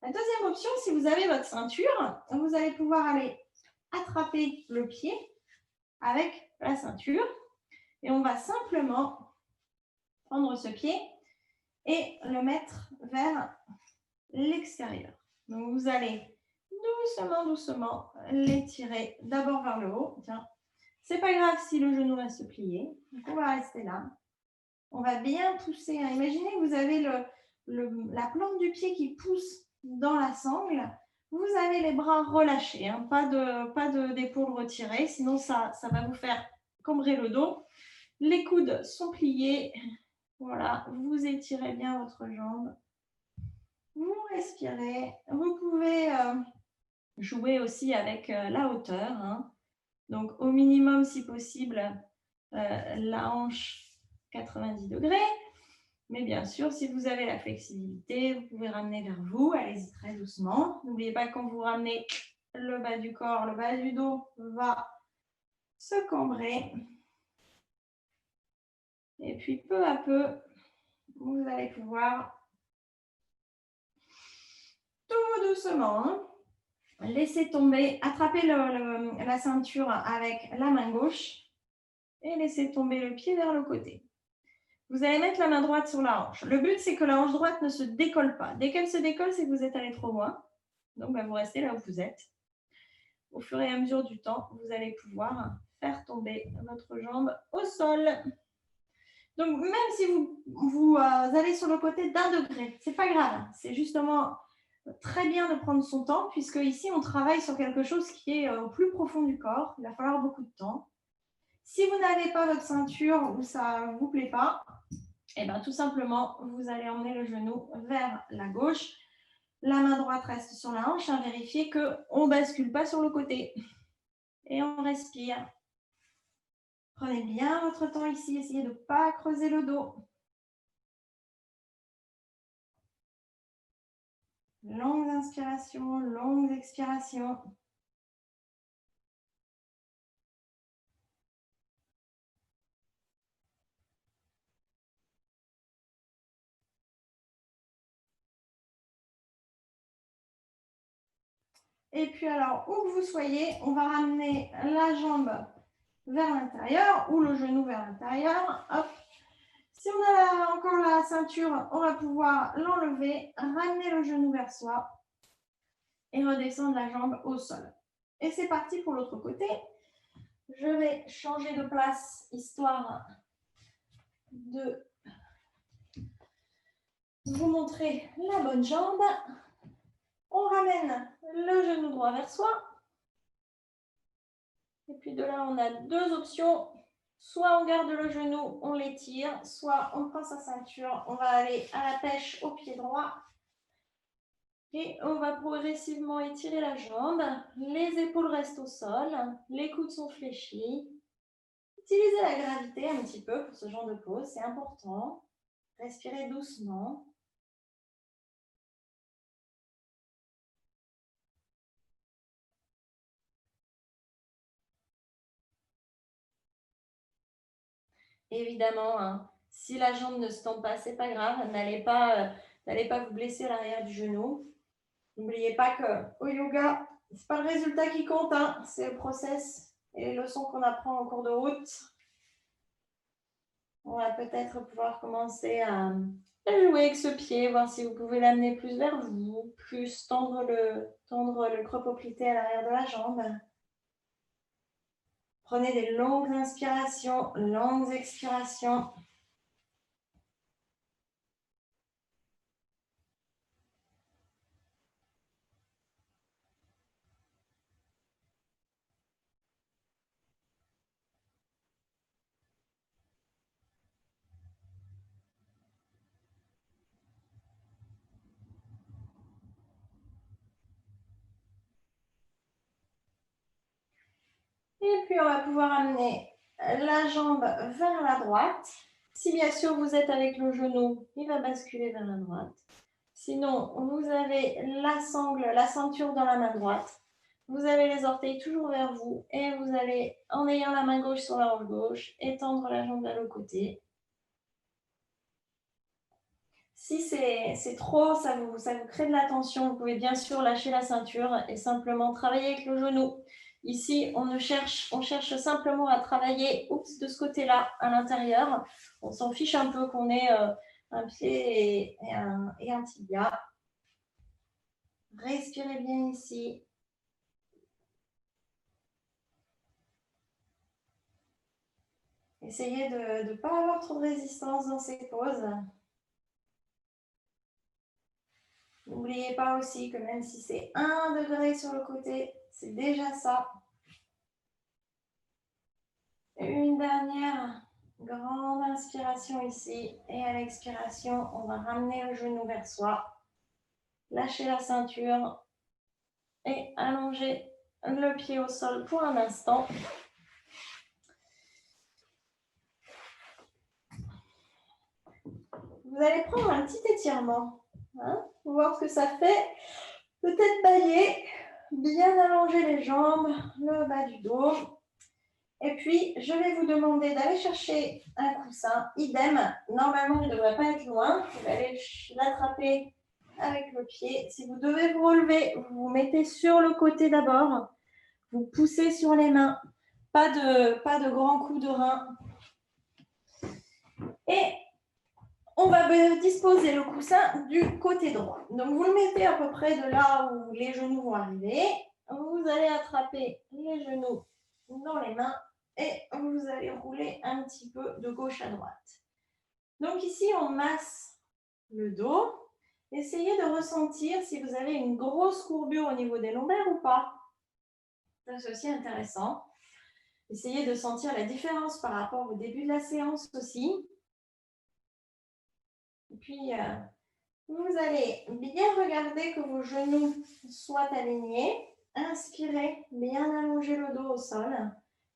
La deuxième option, si vous avez votre ceinture, vous allez pouvoir aller attraper le pied avec la ceinture et on va simplement prendre ce pied et le mettre vers l'extérieur. Donc, vous allez doucement l'étirer d'abord vers le haut. Tiens, C'est pas grave si le genou reste plié. Donc, on va rester là. On va bien pousser. Imaginez que vous avez la plante du pied qui pousse dans la sangle. Vous avez les bras relâchés, hein. Pas d'épaule retirée, sinon ça va vous faire cambrer le dos. Les coudes sont pliés. Voilà, vous étirez bien votre jambe. Vous respirez. Vous pouvez jouer aussi avec la hauteur, hein. Donc, au minimum, si possible, la hanche 90 degrés. Mais bien sûr, si vous avez la flexibilité, vous pouvez ramener vers vous. Allez-y très doucement. N'oubliez pas que quand vous ramenez le bas du corps, le bas du dos va se cambrer. Et puis, peu à peu, vous allez pouvoir tout doucement, hein, laisser tomber, attraper la ceinture avec la main gauche et laisser tomber le pied vers le côté. Vous allez mettre la main droite sur la hanche. Le but, c'est que la hanche droite ne se décolle pas. Dès qu'elle se décolle, c'est que vous êtes allé trop loin. Donc, vous restez là où vous êtes. Au fur et à mesure du temps, vous allez pouvoir faire tomber votre jambe au sol. Donc, même si vous allez sur le côté d'1 degré, ce n'est pas grave. C'est justement très bien de prendre son temps, puisque ici, on travaille sur quelque chose qui est au plus profond du corps. Il va falloir beaucoup de temps. Si vous n'avez pas votre ceinture ou ça ne vous plaît pas, et bien tout simplement, vous allez emmener le genou vers la gauche. La main droite reste sur la hanche. Vérifiez qu'on ne bascule pas sur le côté. Et on respire. Prenez bien votre temps ici. Essayez de ne pas creuser le dos. Longues inspirations, longues expirations. Et puis alors, où que vous soyez, on va ramener la jambe vers l'intérieur ou le genou vers l'intérieur. Hop. Si on a encore la ceinture, on va pouvoir l'enlever, ramener le genou vers soi et redescendre la jambe au sol. Et c'est parti pour l'autre côté. Je vais changer de place histoire de vous montrer la bonne jambe. On ramène le genou droit vers soi. Et puis de là, on a deux options. Soit on garde le genou, on l'étire, soit on prend sa ceinture, on va aller à la pêche au pied droit. Et on va progressivement étirer la jambe. Les épaules restent au sol, les coudes sont fléchis. Utilisez la gravité un petit peu pour ce genre de pose, c'est important. Respirez doucement. Évidemment, hein, si la jambe ne se tend pas, c'est pas grave. N'allez pas vous blesser à l'arrière du genou. N'oubliez pas qu'au yoga, ce n'est pas le résultat qui compte, hein, c'est le process et les leçons qu'on apprend en cours de route. On va peut-être pouvoir commencer à jouer avec ce pied, voir si vous pouvez l'amener plus vers vous, plus tendre le creux poplité à l'arrière de la jambe. Prenez des longues inspirations, longues expirations. Et puis, on va pouvoir amener la jambe vers la droite. Si bien sûr vous êtes avec le genou, il va basculer vers la droite. Sinon, vous avez la sangle, la ceinture dans la main droite. Vous avez les orteils toujours vers vous et vous allez, en ayant la main gauche sur la hanche gauche, étendre la jambe vers le côté. Si c'est trop, ça vous crée de la tension, vous pouvez bien sûr lâcher la ceinture et simplement travailler avec le genou. Ici, on cherche simplement à travailler de ce côté-là, à l'intérieur. On s'en fiche un peu qu'on ait un pied et un tibia. Respirez bien ici. Essayez de ne pas avoir trop de résistance dans ces poses. N'oubliez pas aussi que même si c'est 1 degré sur le côté, c'est déjà ça. Une dernière grande inspiration ici. Et à l'expiration, on va ramener le genou vers soi. Lâchez la ceinture et allongez le pied au sol pour un instant. Vous allez prendre un petit étirement. Pour voir ce que ça fait. Peut-être bailler, bien allonger les jambes, le bas du dos. Et puis, je vais vous demander d'aller chercher un coussin. Idem, normalement, il ne devrait pas être loin. Vous allez l'attraper avec le pied. Si vous devez vous relever, vous vous mettez sur le côté d'abord. Vous poussez sur les mains. Pas de grands coups de rein. Et on va disposer le coussin du côté droit. Donc, vous le mettez à peu près de là où les genoux vont arriver. Vous allez attraper les genoux dans les mains et vous allez rouler un petit peu de gauche à droite. Donc, ici, on masse le dos. Essayez de ressentir si vous avez une grosse courbure au niveau des lombaires ou pas. C'est aussi intéressant. Essayez de sentir la différence par rapport au début de la séance aussi. Et puis, vous allez bien regarder que vos genoux soient alignés. Inspirez, bien allonger le dos au sol.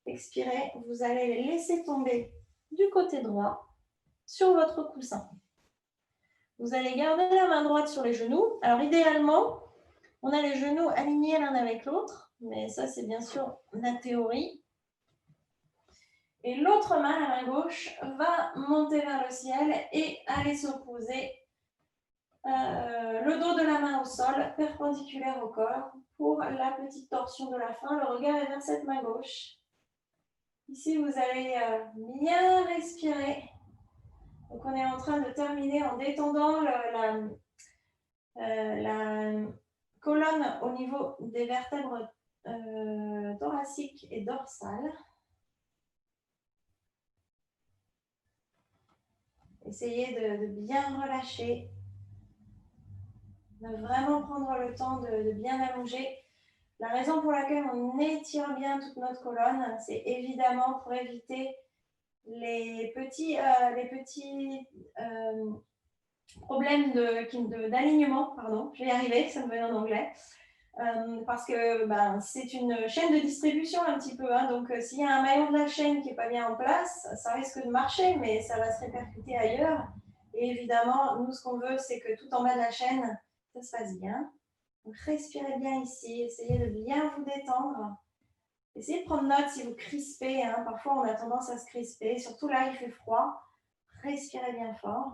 Expirez, vous allez les laisser tomber du côté droit sur votre coussin. Vous allez garder la main droite sur les genoux. Alors, idéalement, on a les genoux alignés l'un avec l'autre, mais ça, c'est bien sûr la théorie. Et l'autre main, la main gauche, va monter vers le ciel et aller s'opposer le dos de la main au sol, perpendiculaire au corps. Pour la petite torsion de la fin, le regard est vers cette main gauche. Ici, vous allez bien respirer. Donc, on est en train de terminer en détendant la colonne au niveau des vertèbres thoraciques et dorsales. Essayez de bien relâcher, de vraiment prendre le temps de bien allonger. La raison pour laquelle on étire bien toute notre colonne, c'est évidemment pour éviter les petits problèmes d'alignement, pardon, je vais y arriver, ça me vient en anglais, parce que c'est une chaîne de distribution un petit peu, donc s'il y a un maillon de la chaîne qui n'est pas bien en place, ça risque de marcher, mais ça va se répercuter ailleurs. Et évidemment, nous, ce qu'on veut, c'est que tout en bas de la chaîne, ça se passe bien. Donc, respirez bien ici, essayez de bien vous détendre. Essayez de prendre note si vous crispez. Parfois, on a tendance à se crisper. Surtout là, il fait froid. Respirez bien fort.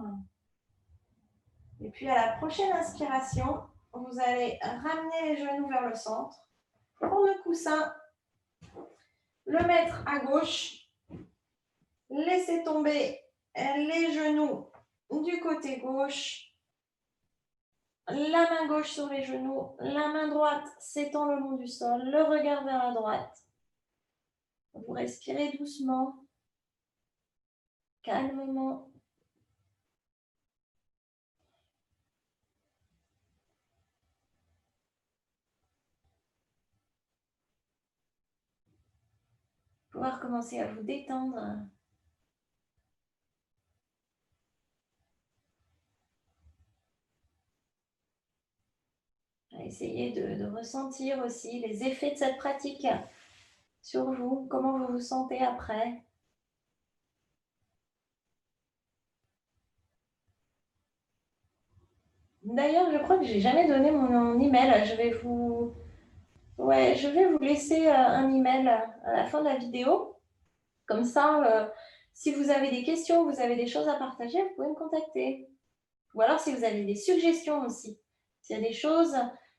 Et puis, à la prochaine inspiration, vous allez ramener les genoux vers le centre. Prendre le coussin, le mettre à gauche. Laissez tomber les genoux du côté gauche. La main gauche sur les genoux. La main droite s'étend le long du sol. Le regard vers la droite. Vous respirez doucement, calmement. Pouvoir commencer à vous détendre. Essayez de ressentir aussi les effets de cette pratique sur vous, comment vous vous sentez après. D'ailleurs, je crois que je n'ai jamais donné mon email. Je vais vous laisser un email à la fin de la vidéo. Comme ça, si vous avez des questions, vous avez des choses à partager, vous pouvez me contacter. Ou alors si vous avez des suggestions aussi. S'il y a des choses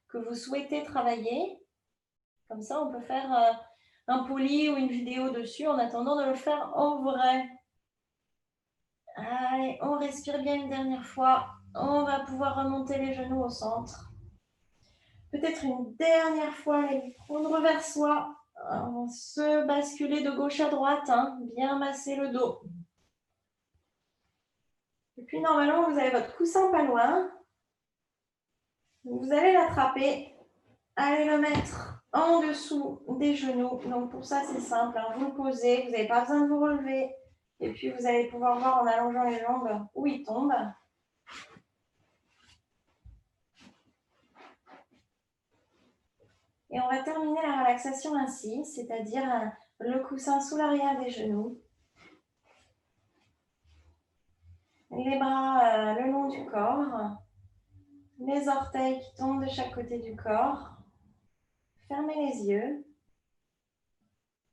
que vous souhaitez travailler, comme ça on peut faire un poly ou une vidéo dessus en attendant de le faire en vrai. Allez, on respire bien une dernière fois. On va pouvoir remonter les genoux au centre. Peut-être une dernière fois, les prendre vers soi. On se basculer de gauche à droite, hein, bien masser le dos. Et puis normalement, vous avez votre coussin pas loin. Vous allez l'attraper, allez le mettre en dessous des genoux. Donc pour ça, c'est simple, hein. Vous le posez, vous n'avez pas besoin de vous relever. Et puis vous allez pouvoir voir en allongeant les jambes où il tombe. Et on va terminer la relaxation ainsi, c'est-à-dire le coussin sous l'arrière des genoux. Les bras le long du corps. Les orteils qui tombent de chaque côté du corps. Fermez les yeux.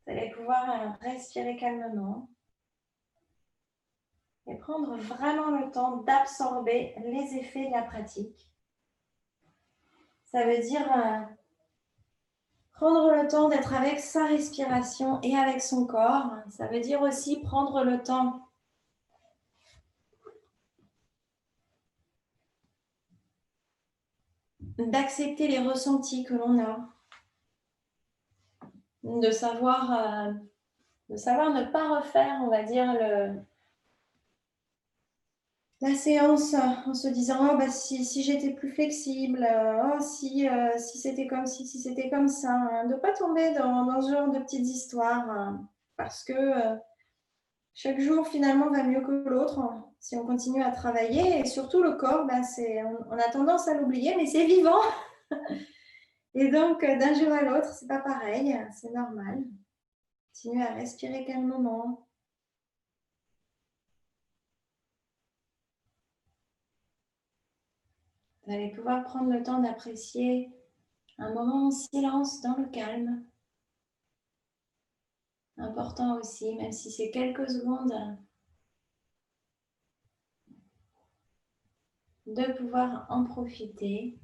Vous allez pouvoir respirer calmement. Et prendre vraiment le temps d'absorber les effets de la pratique. Ça veut dire prendre le temps d'être avec sa respiration et avec son corps. Ça veut dire aussi prendre le temps d'accepter les ressentis que l'on a, de savoir ne pas refaire, on va dire, la séance en se disant oh, bah, si j'étais plus flexible, oh, si c'était comme ci, si c'était comme ça, hein. De ne pas tomber dans ce genre de petites histoires, hein, parce que chaque jour finalement va mieux que l'autre, hein, si on continue à travailler. Et surtout le corps, bah, on a tendance à l'oublier, mais c'est vivant. Et donc d'un jour à l'autre, c'est pas pareil, c'est normal. Continuez à respirer calmement. Vous allez pouvoir prendre le temps d'apprécier un moment en silence dans le calme. Important aussi, même si c'est quelques secondes, de pouvoir en profiter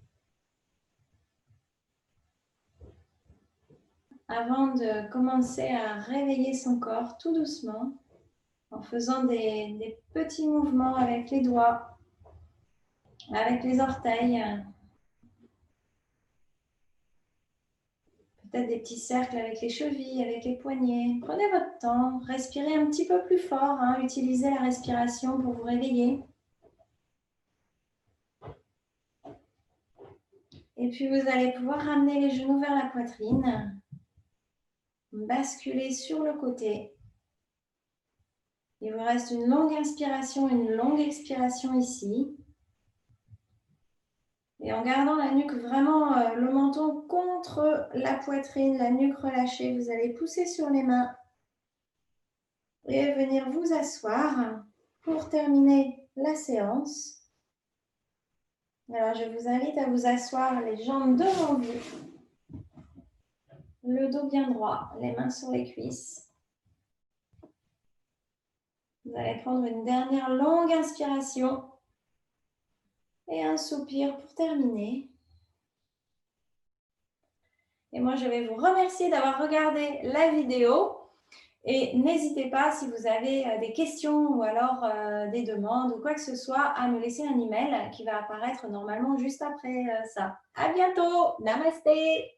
avant de commencer à réveiller son corps tout doucement en faisant des petits mouvements avec les doigts, avec les orteils, peut-être des petits cercles avec les chevilles, avec les poignets. Prenez votre temps, respirez un petit peu plus fort, hein, utilisez la respiration pour vous réveiller. Et puis vous allez pouvoir ramener les genoux vers la poitrine, basculer sur le côté. Il vous reste une longue inspiration, une longue expiration ici. Et en gardant la nuque vraiment, le menton contre la poitrine, la nuque relâchée, vous allez pousser sur les mains et venir vous asseoir pour terminer la séance. Alors, je vous invite à vous asseoir les jambes devant vous, le dos bien droit, les mains sur les cuisses. Vous allez prendre une dernière longue inspiration et un soupir pour terminer. Et moi, je vais vous remercier d'avoir regardé la vidéo. Et n'hésitez pas, si vous avez des questions ou alors des demandes ou quoi que ce soit, à me laisser un email qui va apparaître normalement juste après ça. À bientôt! Namasté!